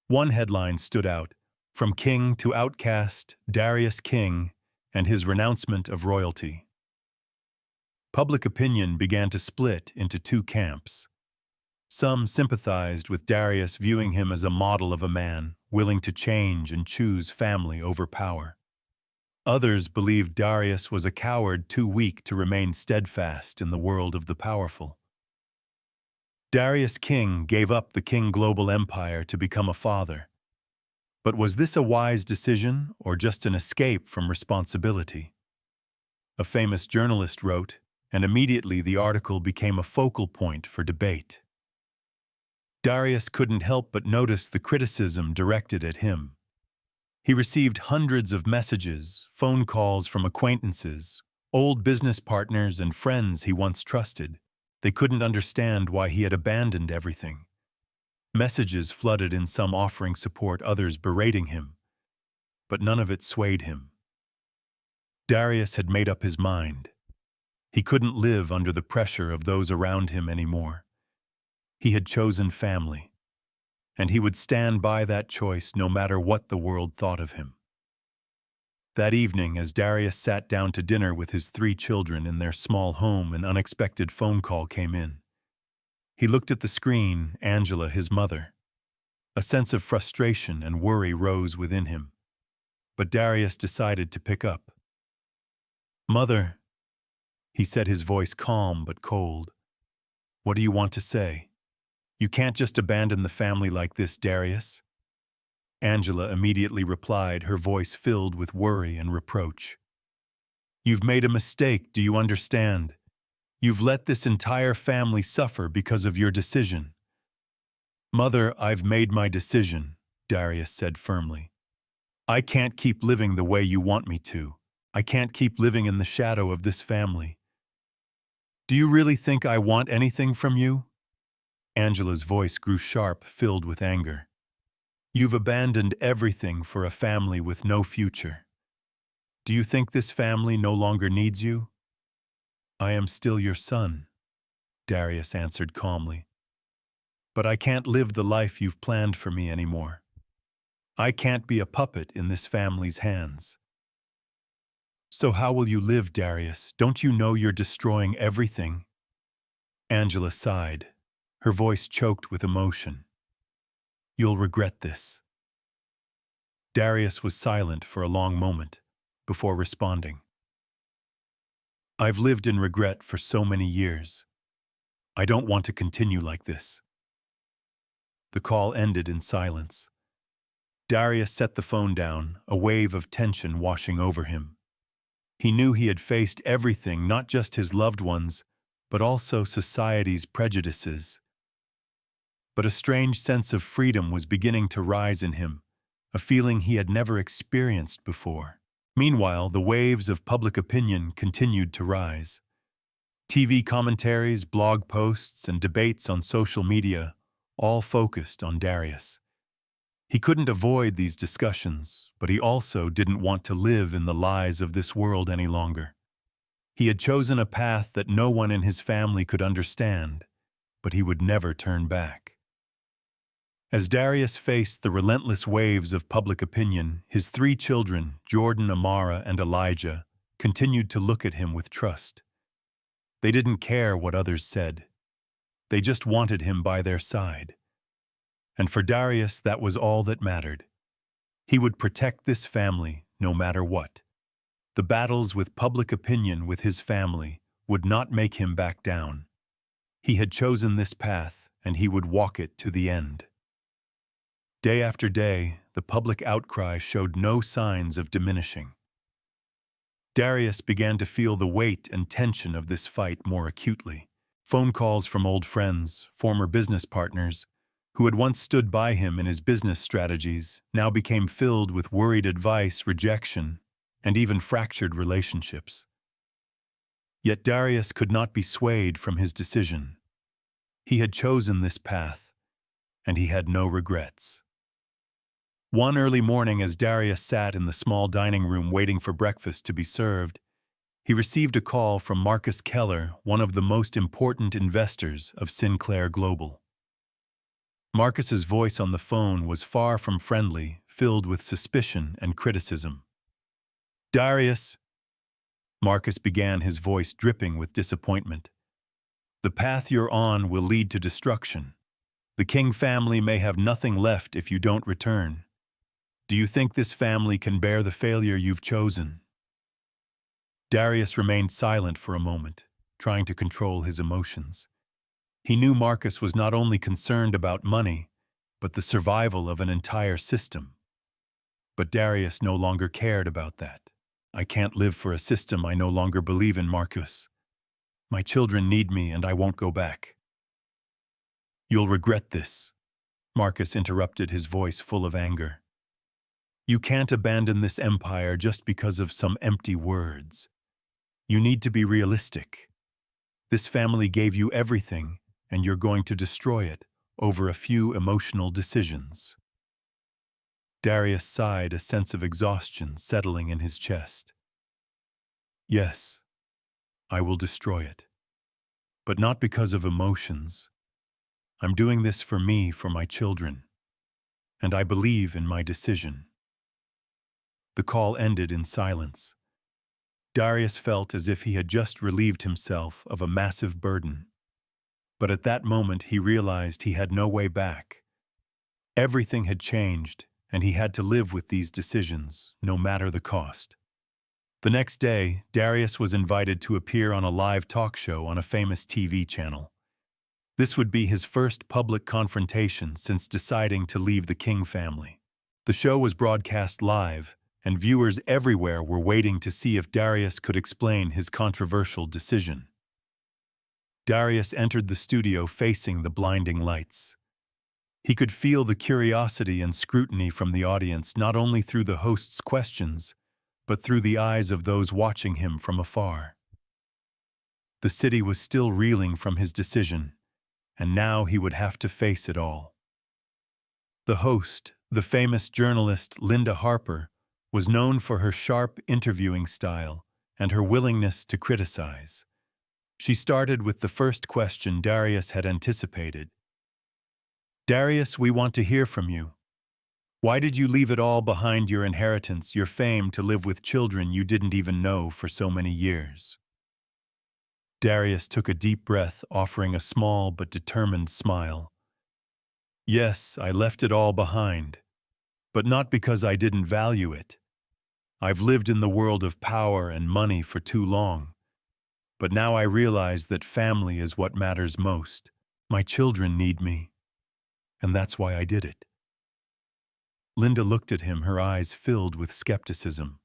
One headline stood out: "From King to Outcast, Darius King and his renouncement of royalty." Public opinion began to split into 2 camps. Some sympathized with Darius, viewing him as a model of a man willing to change and choose family over power. Others believed Darius was a coward too weak to remain steadfast in the world of the powerful. Darius King gave up the King global empire to become a father. But was this a wise decision or just an escape from responsibility? A famous journalist wrote, and immediately the article became a focal point for debate. Darius couldn't help but notice the criticism directed at him. He received hundreds of messages, phone calls from acquaintances, old business partners, and friends he once trusted. They couldn't understand why he had abandoned everything. Messages flooded in, some offering support, others berating him. But none of it swayed him. Darius had made up his mind. He couldn't live under the pressure of those around him anymore. He had chosen family, and he would stand by that choice no matter what the world thought of him. That evening, as Darius sat down to dinner with his 3 children in their small home, an unexpected phone call came in. He looked at the screen. Angela, his mother. A sense of frustration and worry rose within him, but Darius decided to pick up. "Mother," he said, his voice calm but cold. "What do you want to say? You can't just abandon the family like this, Darius." Angela immediately replied, her voice filled with worry and reproach. "You've made a mistake, do you understand? You've let this entire family suffer because of your decision." "Mother, I've made my decision," Darius said firmly. "I can't keep living the way you want me to. I can't keep living in the shadow of this family." "Do you really think I want anything from you?" Angela's voice grew sharp, filled with anger. "You've abandoned everything for a family with no future. Do you think this family no longer needs you?" "I am still your son," Darius answered calmly. "But I can't live the life you've planned for me anymore. I can't be a puppet in this family's hands." "So how will you live, Darius? Don't you know you're destroying everything?" Angela sighed, her voice choked with emotion. "You'll regret this." Darius was silent for a long moment before responding. "I've lived in regret for so many years. I don't want to continue like this." The call ended in silence. Darius set the phone down, a wave of tension washing over him. He knew he had faced everything, not just his loved ones, but also society's prejudices, But a strange sense of freedom was beginning to rise in him, a feeling he had never experienced before. Meanwhile, the waves of public opinion continued to rise. TV commentaries, blog posts, and debates on social media all focused on Darius. He couldn't avoid these discussions, but he also didn't want to live in the lies of this world any longer. He had chosen a path that no one in his family could understand, but he would never turn back. As Darius faced the relentless waves of public opinion, his 3 children, Jordan, Amara, and Elijah, continued to look at him with trust. They didn't care what others said. They just wanted him by their side. And for Darius, that was all that mattered. He would protect this family no matter what. The battles with public opinion with his family would not make him back down. He had chosen this path, and he would walk it to the end. Day after day, the public outcry showed no signs of diminishing. Darius began to feel the weight and tension of this fight more acutely. Phone calls from old friends, former business partners, who had once stood by him in his business strategies, now became filled with worried advice, rejection, and even fractured relationships. Yet Darius could not be swayed from his decision. He had chosen this path, and he had no regrets. One early morning, as Darius sat in the small dining room waiting for breakfast to be served, he received a call from Marcus Keller, one of the most important investors of Sinclair Global. Marcus's voice on the phone was far from friendly, filled with suspicion and criticism. "Darius," Marcus began, his voice dripping with disappointment, "the path you're on will lead to destruction. The King family may have nothing left if you don't return. Do you think this family can bear the failure you've chosen?" Darius remained silent for a moment, trying to control his emotions. He knew Marcus was not only concerned about money, but the survival of an entire system. But Darius no longer cared about that. "I can't live for a system I no longer believe in, Marcus. My children need me, and I won't go back." "You'll regret this," Marcus interrupted, his voice full of anger. "You can't abandon this empire just because of some empty words. You need to be realistic. This family gave you everything, and you're going to destroy it over a few emotional decisions." Darius sighed, a sense of exhaustion settling in his chest. "Yes, I will destroy it. But not because of emotions. I'm doing this for me, for my children. And I believe in my decision." The call ended in silence. Darius felt as if he had just relieved himself of a massive burden. But at that moment he realized he had no way back. Everything had changed, and he had to live with these decisions, no matter the cost. The next day, Darius was invited to appear on a live talk show on a famous TV channel. This would be his first public confrontation since deciding to leave the King family. The show was broadcast live, and viewers everywhere were waiting to see if Darius could explain his controversial decision. Darius entered the studio facing the blinding lights. He could feel the curiosity and scrutiny from the audience, not only through the host's questions, but through the eyes of those watching him from afar. The city was still reeling from his decision, and now he would have to face it all. The host, the famous journalist Linda Harper, was known for her sharp interviewing style and her willingness to criticize. She started with the first question Darius had anticipated. "Darius, we want to hear from you. Why did you leave it all behind, your inheritance, your fame, to live with children you didn't even know for so many years?" Darius took a deep breath, offering a small but determined smile. "Yes, I left it all behind, but not because I didn't value it. I've lived in the world of power and money for too long, but now I realize that family is what matters most. My children need me, and that's why I did it." Linda looked at him, her eyes filled with skepticism.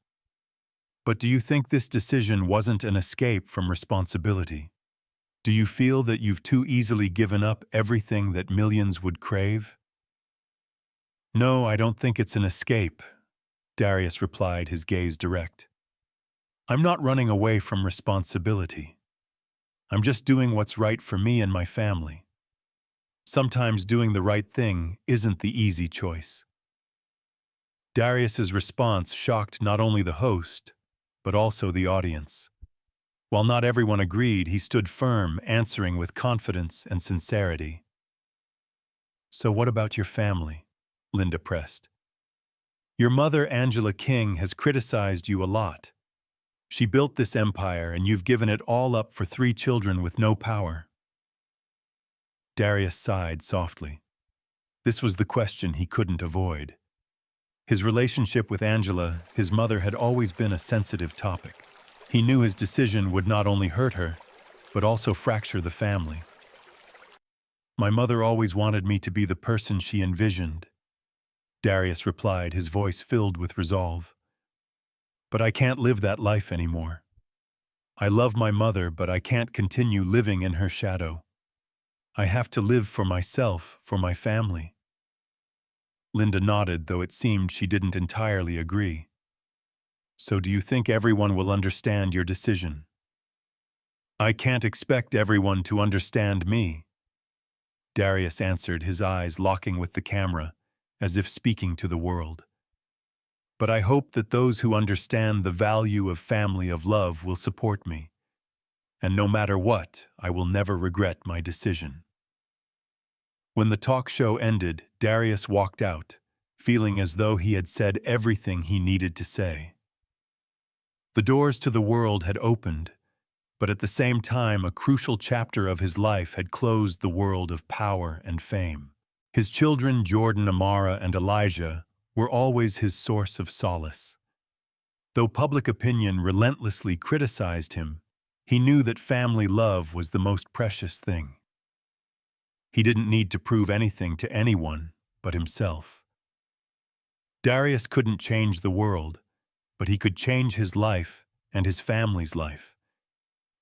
"But do you think this decision wasn't an escape from responsibility?" Do you feel that you've too easily given up everything that millions would crave? No, I don't think it's an escape, Darius replied, his gaze direct. I'm not running away from responsibility. I'm just doing what's right for me and my family. Sometimes doing the right thing isn't the easy choice. Darius's response shocked not only the host, but also the audience. While not everyone agreed, he stood firm, answering with confidence and sincerity. So what about your family? Linda pressed. Your mother, Angela King, has criticized you a lot. She built this empire, and you've given it all up for 3 children with no power. Darius sighed softly. This was the question he couldn't avoid. His relationship with Angela, his mother, had always been a sensitive topic. He knew his decision would not only hurt her, but also fracture the family. My mother always wanted me to be the person she envisioned, Darius replied, his voice filled with resolve. But I can't live that life anymore. I love my mother, but I can't continue living in her shadow. I have to live for myself, for my family. Linda nodded, though it seemed she didn't entirely agree. So do you think everyone will understand your decision? I can't expect everyone to understand me, Darius answered, his eyes locking with the camera, as if speaking to the world. But I hope that those who understand the value of family, of love, will support me. And no matter what, I will never regret my decision. When the talk show ended, Darius walked out, feeling as though he had said everything he needed to say. The doors to the world had opened, but at the same time a crucial chapter of his life had closed, the world of power and fame. His children, Jordan, Amara, and Elijah, were always his source of solace. Though public opinion relentlessly criticized him, he knew that family love was the most precious thing. He didn't need to prove anything to anyone but himself. Darius couldn't change the world, but he could change his life and his family's life.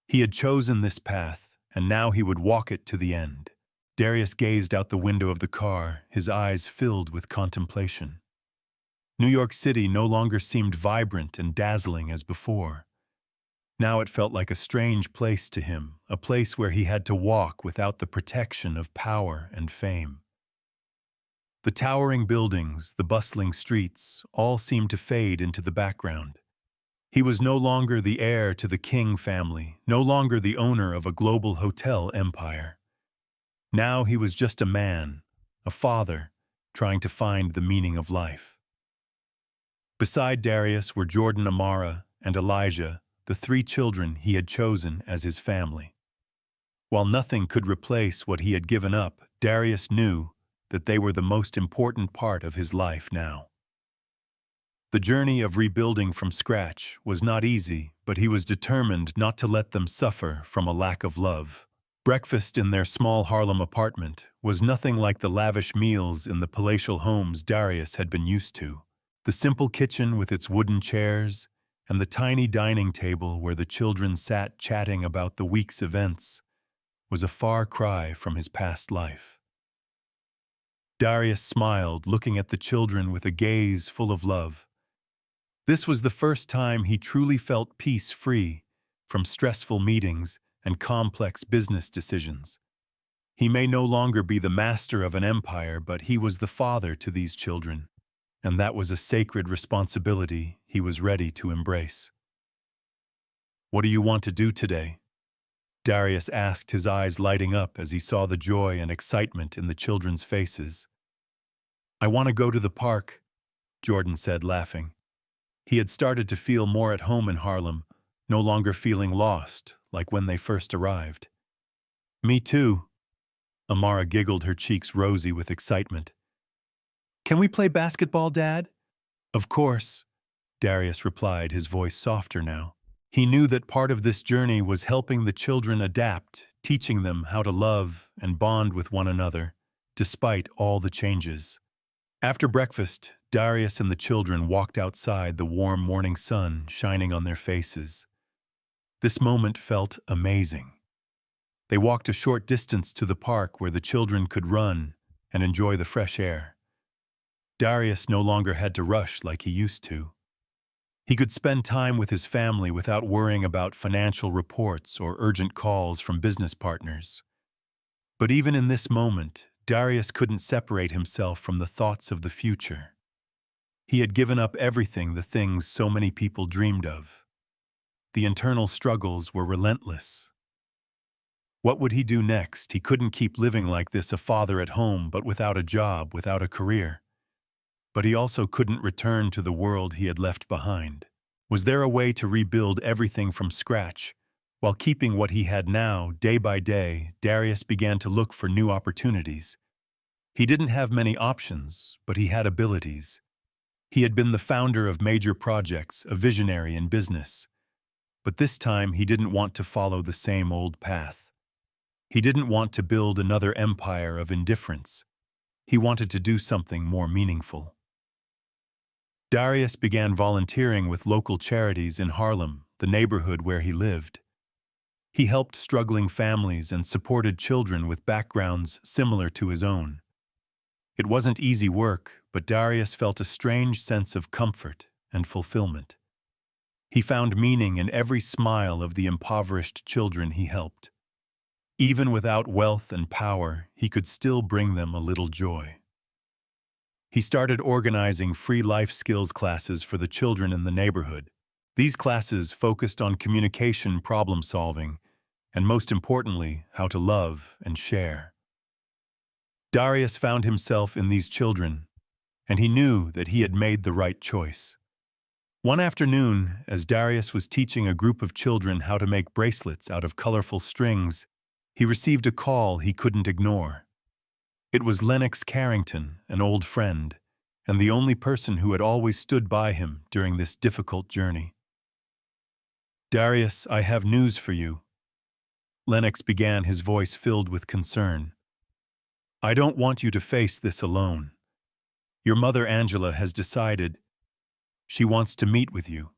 He had chosen this path, and now he would walk it to the end. Darius gazed out the window of the car, his eyes filled with contemplation. New York City no longer seemed vibrant and dazzling as before. Now it felt like a strange place to him, a place where he had to walk without the protection of power and fame. The towering buildings, the bustling streets, all seemed to fade into the background. He was no longer the heir to the King family, no longer the owner of a global hotel empire. Now he was just a man, a father, trying to find the meaning of life. Beside Darius were Jordan, Amara, and Elijah, the 3 children he had chosen as his family. While nothing could replace what he had given up, Darius knew that they were the most important part of his life now. The journey of rebuilding from scratch was not easy, but he was determined not to let them suffer from a lack of love. Breakfast in their small Harlem apartment was nothing like the lavish meals in the palatial homes Darius had been used to. The simple kitchen with its wooden chairs, and the tiny dining table where the children sat chatting about the week's events, was a far cry from his past life. Darius smiled, looking at the children with a gaze full of love. This was the first time he truly felt peace-free from stressful meetings and complex business decisions. He may no longer be the master of an empire, but he was the father to these children, and that was a sacred responsibility he was ready to embrace. "What do you want to do today?" Darius asked, his eyes lighting up as he saw the joy and excitement in the children's faces. "I want to go to the park," Jordan said, laughing. He had started to feel more at home in Harlem, no longer feeling lost like when they first arrived. "Me too." Amara giggled, her cheeks rosy with excitement. "Can we play basketball, Dad?" "Of course," Darius replied, his voice softer now. He knew that part of this journey was helping the children adapt, teaching them how to love and bond with one another, despite all the changes. After breakfast, Darius and the children walked outside, the warm morning sun shining on their faces. This moment felt amazing. They walked a short distance to the park where the children could run and enjoy the fresh air. Darius no longer had to rush like he used to. He could spend time with his family without worrying about financial reports or urgent calls from business partners. But even in this moment, Darius couldn't separate himself from the thoughts of the future. He had given up everything, the things so many people dreamed of. The internal struggles were relentless. What would he do next? He couldn't keep living like this, a father at home, but without a job, without a career. But he also couldn't return to the world he had left behind. Was there a way to rebuild everything from scratch? While keeping what he had now, day by day, Darius began to look for new opportunities. He didn't have many options, but he had abilities. He had been the founder of major projects, a visionary in business. But this time he didn't want to follow the same old path. He didn't want to build another empire of indifference. He wanted to do something more meaningful. Darius began volunteering with local charities in Harlem, the neighborhood where he lived. He helped struggling families and supported children with backgrounds similar to his own. It wasn't easy work, but Darius felt a strange sense of comfort and fulfillment. He found meaning in every smile of the impoverished children he helped. Even without wealth and power, he could still bring them a little joy. He started organizing free life skills classes for the children in the neighborhood. These classes focused on communication, problem solving, and most importantly, how to love and share. Darius found himself in these children, and he knew that he had made the right choice. One afternoon, as Darius was teaching a group of children how to make bracelets out of colorful strings, he received a call he couldn't ignore. It was Lennox Carrington, an old friend, and the only person who had always stood by him during this difficult journey. "Darius, I have news for you." Lennox began, his voice filled with concern. "I don't want you to face this alone. Your mother, Angela, has decided she wants to meet with you.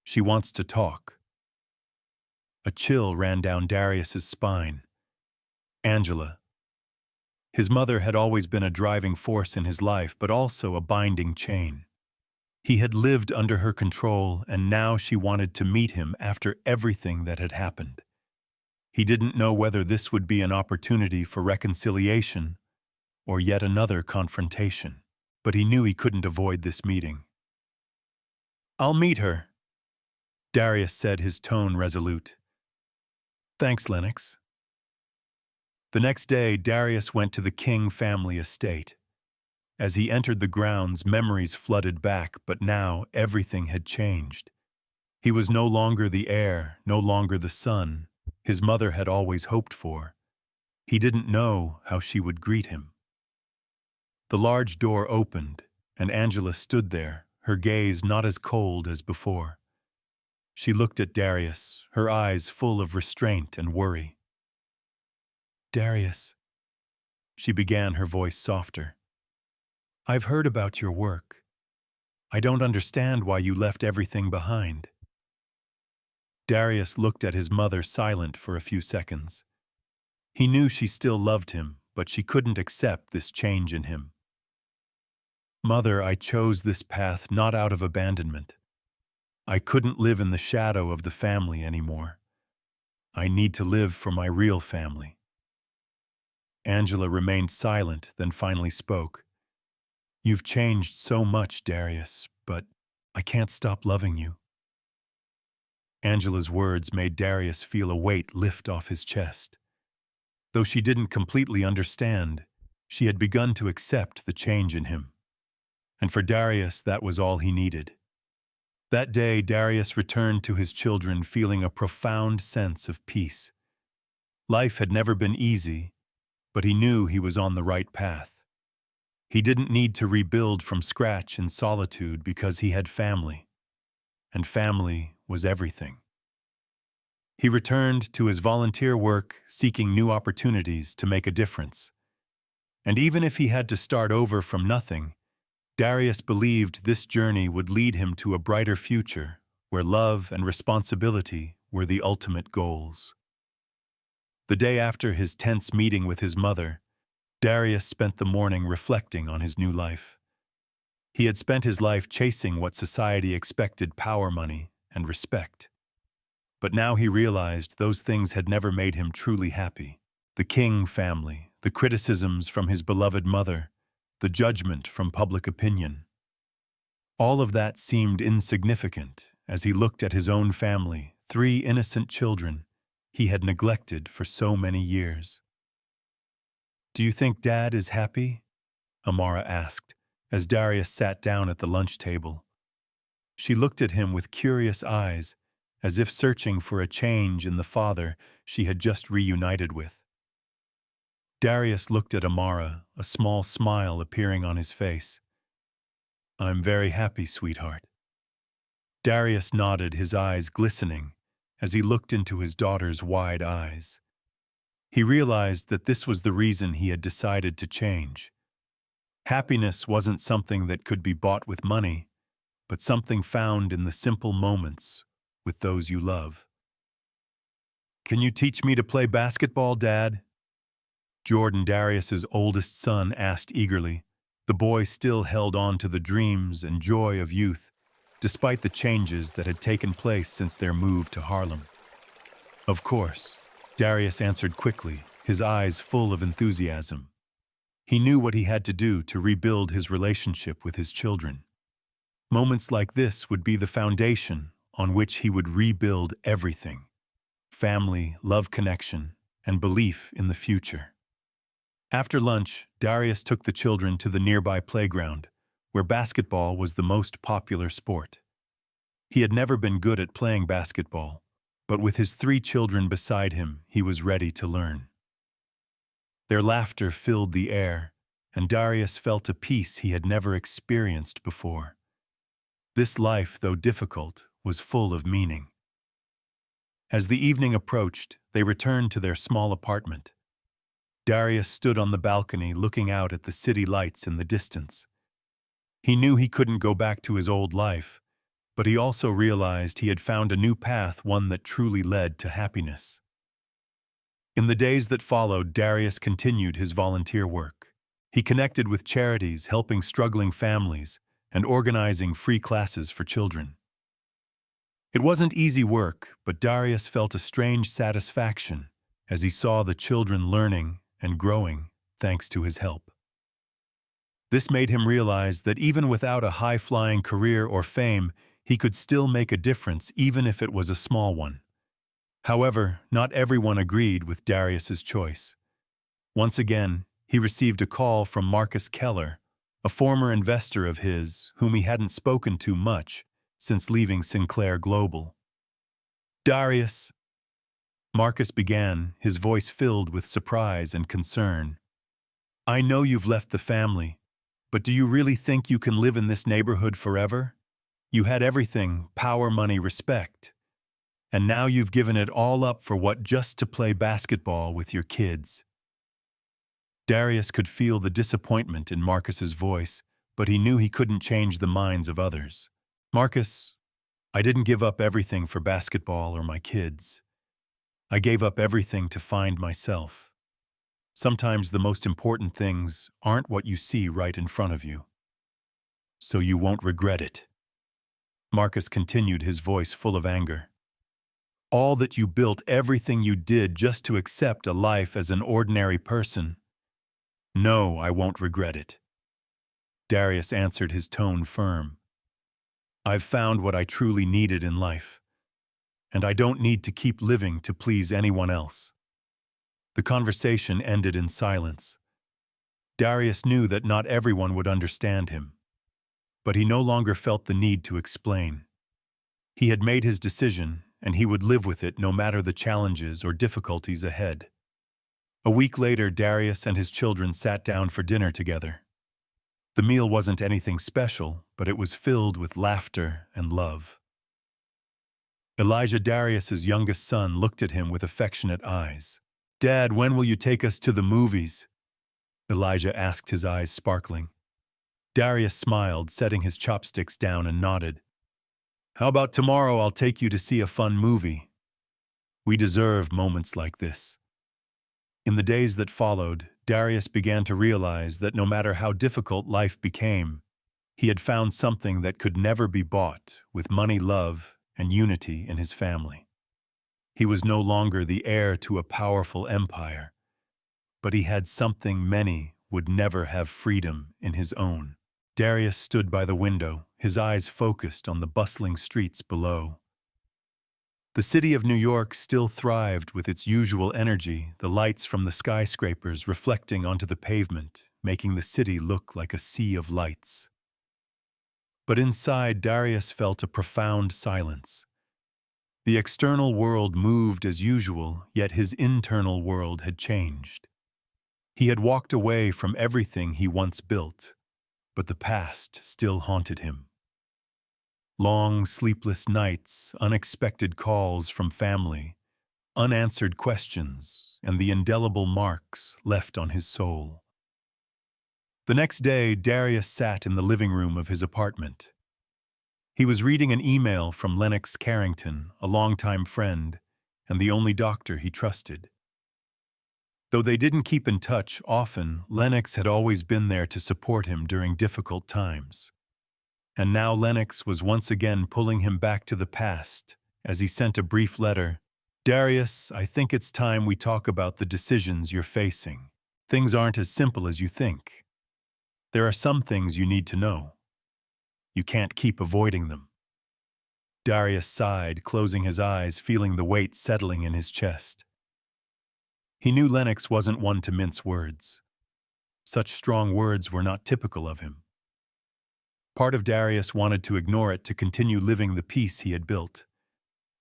She wants to talk." A chill ran down Darius's spine. Angela. His mother had always been a driving force in his life, but also a binding chain. He had lived under her control, and now she wanted to meet him after everything that had happened. He didn't know whether this would be an opportunity for reconciliation or yet another confrontation, but he knew he couldn't avoid this meeting. "I'll meet her," Darius said, his tone resolute. "Thanks, Lennox." The next day, Darius went to the King family estate. As he entered the grounds, memories flooded back, but now everything had changed. He was no longer the heir, no longer the son his mother had always hoped for. He didn't know how she would greet him. The large door opened, and Angela stood there, her gaze not as cold as before. She looked at Darius, her eyes full of restraint and worry. "Darius," she began, her voice softer. "I've heard about your work. I don't understand why you left everything behind." Darius looked at his mother, silent for a few seconds. He knew she still loved him, but she couldn't accept this change in him. "Mother, I chose this path not out of abandonment. I couldn't live in the shadow of the family anymore. I need to live for my real family." Angela remained silent, then finally spoke. "You've changed so much, Darius, but I can't stop loving you." Angela's words made Darius feel a weight lift off his chest. Though she didn't completely understand, she had begun to accept the change in him. And for Darius, that was all he needed. That day, Darius returned to his children feeling a profound sense of peace. Life had never been easy, but he knew he was on the right path. He didn't need to rebuild from scratch in solitude because he had family, and family was everything. He returned to his volunteer work, seeking new opportunities to make a difference. And even if he had to start over from nothing, Darius believed this journey would lead him to a brighter future where love and responsibility were the ultimate goals. The day after his tense meeting with his mother, Darius spent the morning reflecting on his new life. He had spent his life chasing what society expected: power, money, and respect. But now he realized those things had never made him truly happy. The King family, the criticisms from his beloved mother, the judgment from public opinion. All of that seemed insignificant as he looked at his own family, 3 innocent children he had neglected for so many years. "Do you think Dad is happy?" Amara asked, as Darius sat down at the lunch table. She looked at him with curious eyes, as if searching for a change in the father she had just reunited with. Darius looked at Amara, a small smile appearing on his face. "I'm very happy, sweetheart." Darius nodded, his eyes glistening, as he looked into his daughter's wide eyes. He realized that this was the reason he had decided to change. Happiness wasn't something that could be bought with money, but something found in the simple moments with those you love. "Can you teach me to play basketball, Dad?" Jordan, Darius's oldest son, asked eagerly. The boy still held on to the dreams and joy of youth, despite the changes that had taken place since their move to Harlem. "Of course," Darius answered quickly, his eyes full of enthusiasm. He knew what he had to do to rebuild his relationship with his children. Moments like this would be the foundation on which he would rebuild everything: family, love, connection, and belief in the future. After lunch, Darius took the children to the nearby playground, where basketball was the most popular sport. He had never been good at playing basketball, but with his 3 children beside him, he was ready to learn. Their laughter filled the air, and Darius felt a peace he had never experienced before. This life, though difficult, was full of meaning. As the evening approached, they returned to their small apartment. Darius stood on the balcony looking out at the city lights in the distance. He knew he couldn't go back to his old life, but he also realized he had found a new path, one that truly led to happiness. In the days that followed, Darius continued his volunteer work. He connected with charities, helping struggling families, and organizing free classes for children. It wasn't easy work, but Darius felt a strange satisfaction as he saw the children learning and growing thanks to his help. This made him realize that even without a high-flying career or fame, he could still make a difference, even if it was a small one. However, not everyone agreed with Darius's choice. Once again, he received a call from Marcus Keller, a former investor of his whom he hadn't spoken to much since leaving Sinclair Global. "Darius," Marcus began, his voice filled with surprise and concern. "I know you've left the family, but do you really think you can live in this neighborhood forever? You had everything: power, money, respect. And now you've given it all up for what? Just to play basketball with your kids." Darius could feel the disappointment in Marcus's voice, but he knew he couldn't change the minds of others. "Marcus, I didn't give up everything for basketball or my kids. I gave up everything to find myself. Sometimes the most important things aren't what you see right in front of you. So you won't regret it." Marcus continued, his voice full of anger. "All that you built, everything you did just to accept a life as an ordinary person. No, I won't regret it." Darius answered, his tone firm. "I've found what I truly needed in life, and I don't need to keep living to please anyone else." The conversation ended in silence. Darius knew that not everyone would understand him, but he no longer felt the need to explain. He had made his decision, and he would live with it no matter the challenges or difficulties ahead. A week later, Darius and his children sat down for dinner together. The meal wasn't anything special, but it was filled with laughter and love. Elijah, Darius's youngest son, looked at him with affectionate eyes. "Dad, when will you take us to the movies?" Elijah asked, his eyes sparkling. Darius smiled, setting his chopsticks down, and nodded. "How about tomorrow? I'll take you to see a fun movie. We deserve moments like this." In the days that followed, Darius began to realize that no matter how difficult life became, he had found something that could never be bought with money, love, and unity in his family. He was no longer the heir to a powerful empire, but he had something many would never have: freedom in his own. Darius stood by the window, his eyes focused on the bustling streets below. The city of New York still thrived with its usual energy, the lights from the skyscrapers reflecting onto the pavement, making the city look like a sea of lights. But inside, Darius felt a profound silence. The external world moved as usual, yet his internal world had changed. He had walked away from everything he once built, but the past still haunted him. Long, sleepless nights, unexpected calls from family, unanswered questions, and the indelible marks left on his soul. The next day, Darius sat in the living room of his apartment. He was reading an email from Lennox Carrington, a longtime friend, and the only doctor he trusted. Though they didn't keep in touch often, Lennox had always been there to support him during difficult times. And now Lennox was once again pulling him back to the past as he sent a brief letter. "Darius, I think it's time we talk about the decisions you're facing. Things aren't as simple as you think. There are some things you need to know. You can't keep avoiding them." Darius sighed, closing his eyes, feeling the weight settling in his chest. He knew Lennox wasn't one to mince words. Such strong words were not typical of him. Part of Darius wanted to ignore it to continue living the peace he had built,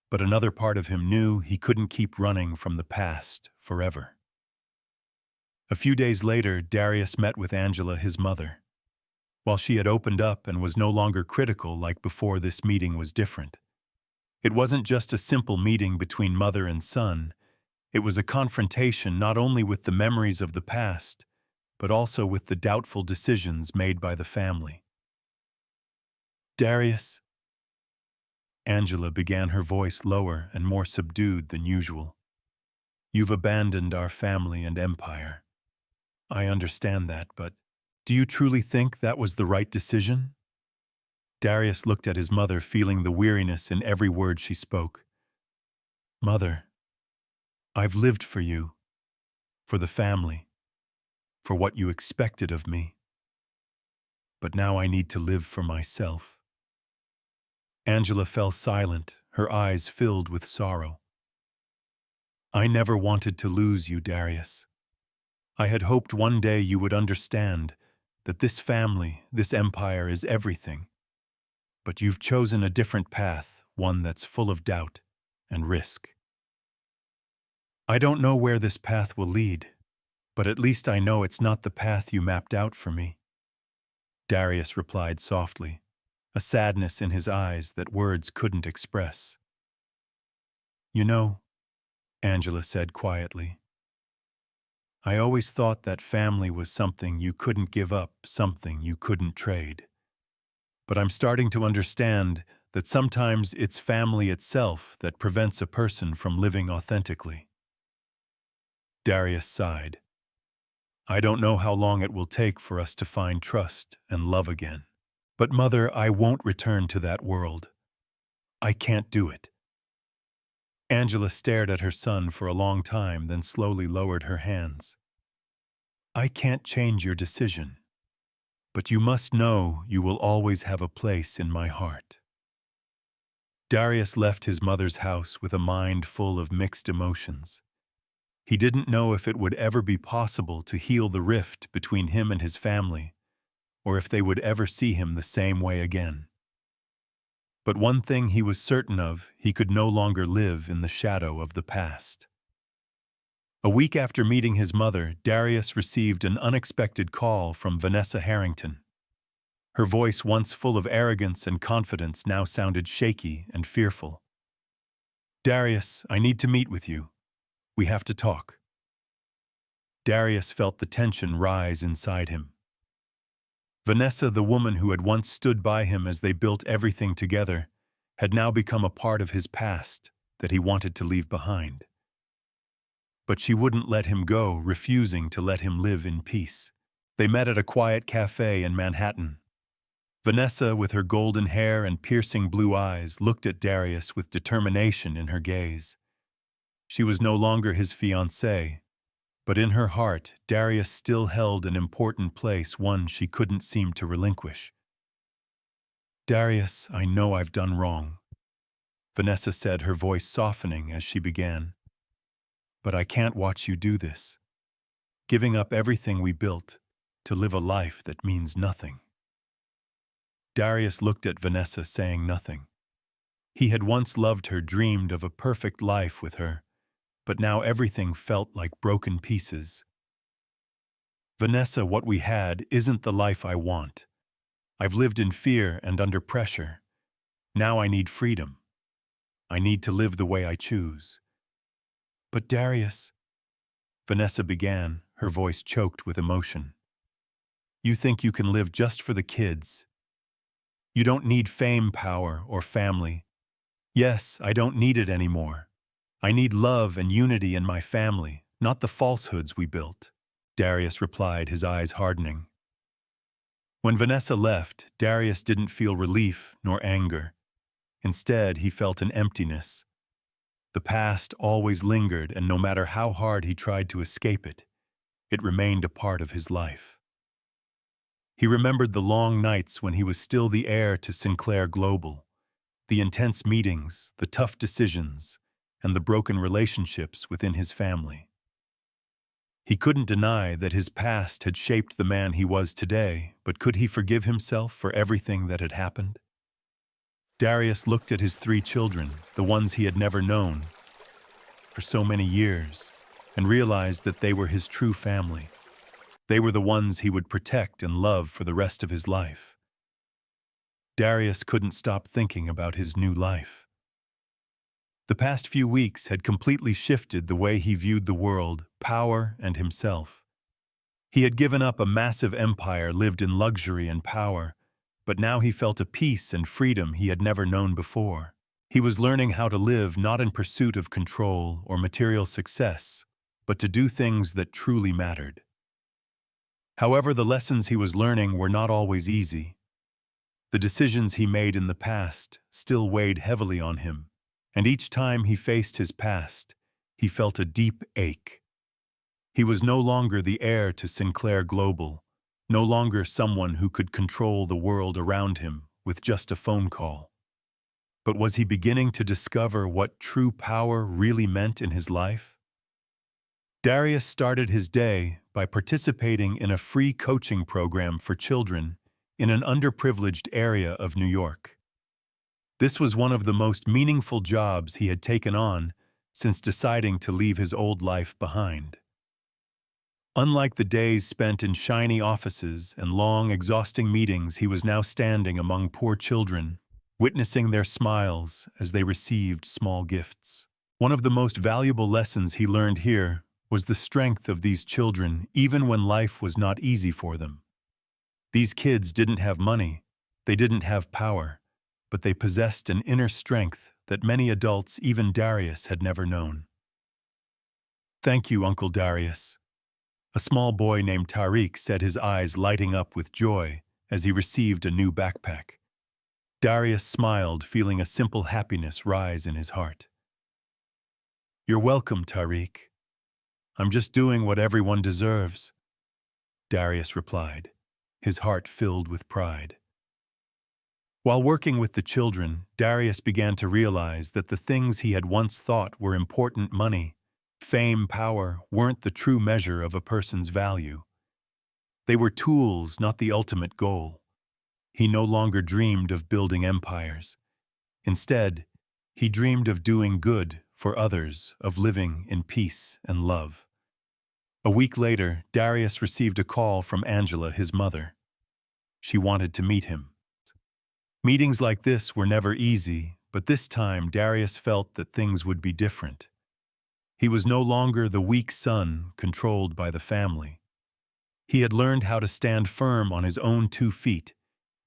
but another part of him knew he couldn't keep running from the past forever. A few days later, Darius met with Angela, his mother. While she had opened up and was no longer critical like before, this meeting was different. It wasn't just a simple meeting between mother and son. It was a confrontation not only with the memories of the past, but also with the doubtful decisions made by the family. "Darius," Angela began, her voice lower and more subdued than usual, "you've abandoned our family and empire. I understand that, but do you truly think that was the right decision?" Darius looked at his mother, feeling the weariness in every word she spoke. "Mother, I've lived for you, for the family, for what you expected of me. But now I need to live for myself." Angela fell silent, her eyes filled with sorrow. "I never wanted to lose you, Darius. I had hoped one day you would understand that this family, this empire is everything. But you've chosen a different path, one that's full of doubt and risk. I don't know where this path will lead, but at least I know it's not the path you mapped out for me." Darius replied softly, a sadness in his eyes that words couldn't express. "You know," Angela said quietly, "I always thought that family was something you couldn't give up, something you couldn't trade. But I'm starting to understand that sometimes it's family itself that prevents a person from living authentically." Darius sighed. "I don't know how long it will take for us to find trust and love again. But Mother, I won't return to that world. I can't do it." Angela stared at her son for a long time, then slowly lowered her hands. "I can't change your decision, but you must know you will always have a place in my heart." Darius left his mother's house with a mind full of mixed emotions. He didn't know if it would ever be possible to heal the rift between him and his family, or if they would ever see him the same way again. But one thing he was certain of: he could no longer live in the shadow of the past. A week after meeting his mother, Darius received an unexpected call from Vanessa Harrington. Her voice, once full of arrogance and confidence, now sounded shaky and fearful. "Darius, I need to meet with you. We have to talk." Darius felt the tension rise inside him. Vanessa, the woman who had once stood by him as they built everything together, had now become a part of his past that he wanted to leave behind. but she wouldn't let him go, refusing to let him live in peace. They met at a quiet cafe in Manhattan. Vanessa, with her golden hair and piercing blue eyes, looked at Darius with determination in her gaze. She was no longer his fiancée, but in her heart, Darius still held an important place, one she couldn't seem to relinquish. "Darius, I know I've done wrong," Vanessa said, her voice softening as she began. "But I can't watch you do this, giving up everything we built to live a life that means nothing." Darius looked at Vanessa, saying nothing. He had once loved her, dreamed of a perfect life with her, but now everything felt like broken pieces. "Vanessa, what we had isn't the life I want. I've lived in fear and under pressure. Now I need freedom. I need to live the way I choose." "But Darius," Vanessa began, her voice choked with emotion. "You think you can live just for the kids. You don't need fame, power, or family. Yes, I don't need it anymore. I need love and unity in my family, not the falsehoods we built," Darius replied, his eyes hardening. When Vanessa left, Darius didn't feel relief nor anger. Instead, he felt an emptiness. The past always lingered, and no matter how hard he tried to escape it, it remained a part of his life. He remembered the long nights when he was still the heir to Sinclair Global, the intense meetings, the tough decisions, and the broken relationships within his family. He couldn't deny that his past had shaped the man he was today, but could he forgive himself for everything that had happened? Darius looked at his 3 children, the ones he had never known for so many years, and realized that they were his true family. They were the ones he would protect and love for the rest of his life. Darius couldn't stop thinking about his new life. The past few weeks had completely shifted the way he viewed the world, power, and himself. He had given up a massive empire, lived in luxury and power, but now he felt a peace and freedom he had never known before. He was learning how to live not in pursuit of control or material success, but to do things that truly mattered. However, the lessons he was learning were not always easy. The decisions he made in the past still weighed heavily on him, and each time he faced his past, he felt a deep ache. He was no longer the heir to Sinclair Global, no longer someone who could control the world around him with just a phone call. But was he beginning to discover what true power really meant in his life? Darius started his day by participating in a free coaching program for children in an underprivileged area of New York. This was one of the most meaningful jobs he had taken on since deciding to leave his old life behind. Unlike the days spent in shiny offices and long, exhausting meetings, he was now standing among poor children, witnessing their smiles as they received small gifts. One of the most valuable lessons he learned here was the strength of these children, even when life was not easy for them. These kids didn't have money, they didn't have power, but they possessed an inner strength that many adults, even Darius, had never known. "Thank you, Uncle Darius," a small boy named Tariq said, his eyes lighting up with joy as he received a new backpack. Darius smiled, feeling a simple happiness rise in his heart. "You're welcome, Tariq. I'm just doing what everyone deserves," Darius replied, his heart filled with pride. While working with the children, Darius began to realize that the things he had once thought were important, money, fame, power, weren't the true measure of a person's value. They were tools, not the ultimate goal. He no longer dreamed of building empires. Instead, he dreamed of doing good for others, of living in peace and love. A week later, Darius received a call from Angela, his mother. She wanted to meet him. Meetings like this were never easy, but this time Darius felt that things would be different. He was no longer the weak son controlled by the family. He had learned how to stand firm on his own 2 feet,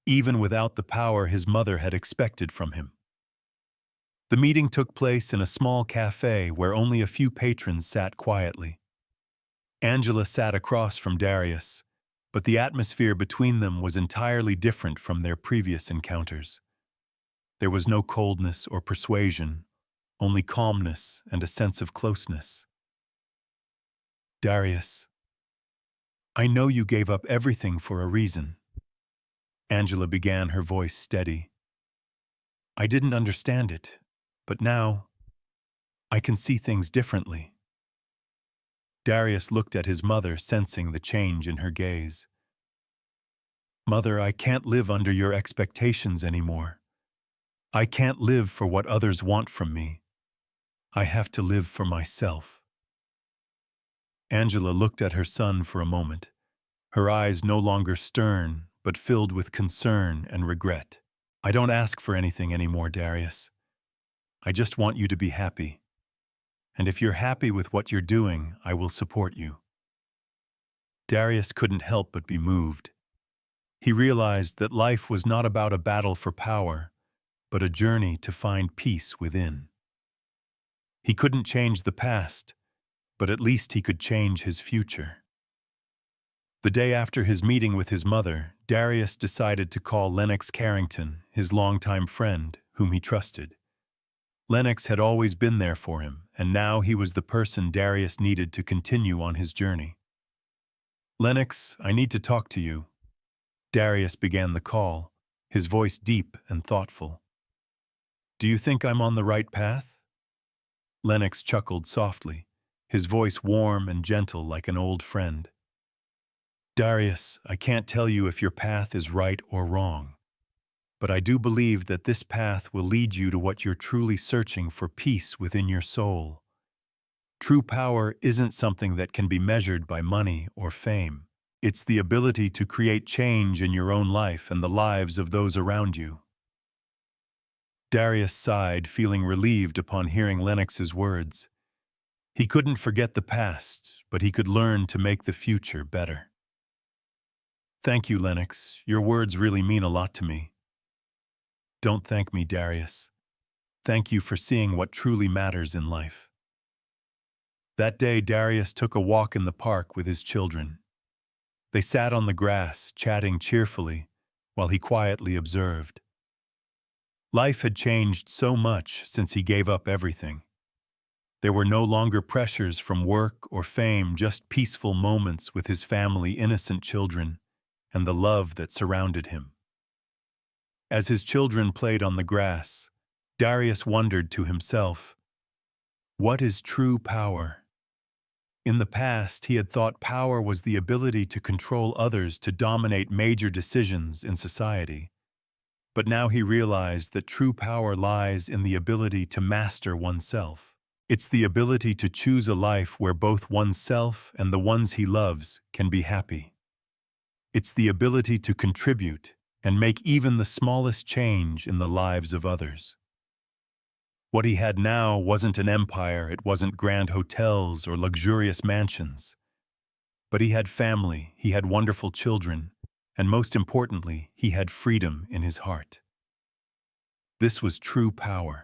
even without the power his mother had expected from him. The meeting took place in a small cafe where only a few patrons sat quietly. Angela sat across from Darius, but the atmosphere between them was entirely different from their previous encounters. There was no coldness or persuasion, only calmness and a sense of closeness. Darius, I know you gave up everything for a reason. Angela began, her voice steady. I didn't understand it, but now I can see things differently. Darius looked at his mother, sensing the change in her gaze. Mother, I can't live under your expectations anymore. I can't live for what others want from me. I have to live for myself. Angela looked at her son for a moment, her eyes no longer stern, but filled with concern and regret. I don't ask for anything anymore, Darius. I just want you to be happy. And if you're happy with what you're doing, I will support you. Darius couldn't help but be moved. He realized that life was not about a battle for power, but a journey to find peace within. He couldn't change the past, but at least he could change his future. The day after his meeting with his mother, Darius decided to call Lennox Carrington, his longtime friend, whom he trusted. Lennox had always been there for him, and now he was the person Darius needed to continue on his journey. Lennox, I need to talk to you. Darius began the call, his voice deep and thoughtful. Do you think I'm on the right path? Lennox chuckled softly, his voice warm and gentle like an old friend. Darius, I can't tell you if your path is right or wrong, but I do believe that this path will lead you to what you're truly searching for, peace within your soul. True power isn't something that can be measured by money or fame. It's the ability to create change in your own life and the lives of those around you. Darius sighed, feeling relieved upon hearing Lennox's words. He couldn't forget the past, but he could learn to make the future better. Thank you, Lennox. Your words really mean a lot to me. Don't thank me, Darius. Thank you for seeing what truly matters in life. That day, Darius took a walk in the park with his children. They sat on the grass, chatting cheerfully, while he quietly observed. Life had changed so much since he gave up everything. There were no longer pressures from work or fame, just peaceful moments with his family, innocent children, and the love that surrounded him. As his children played on the grass, Darius wondered to himself, what is true power? In the past, he had thought power was the ability to control others, to dominate major decisions in society. But now he realized that true power lies in the ability to master oneself. It's the ability to choose a life where both oneself and the ones he loves can be happy. It's the ability to contribute and make even the smallest change in the lives of others. What he had now wasn't an empire, it wasn't grand hotels or luxurious mansions. But he had family, he had wonderful children, and most importantly, he had freedom in his heart. This was true power.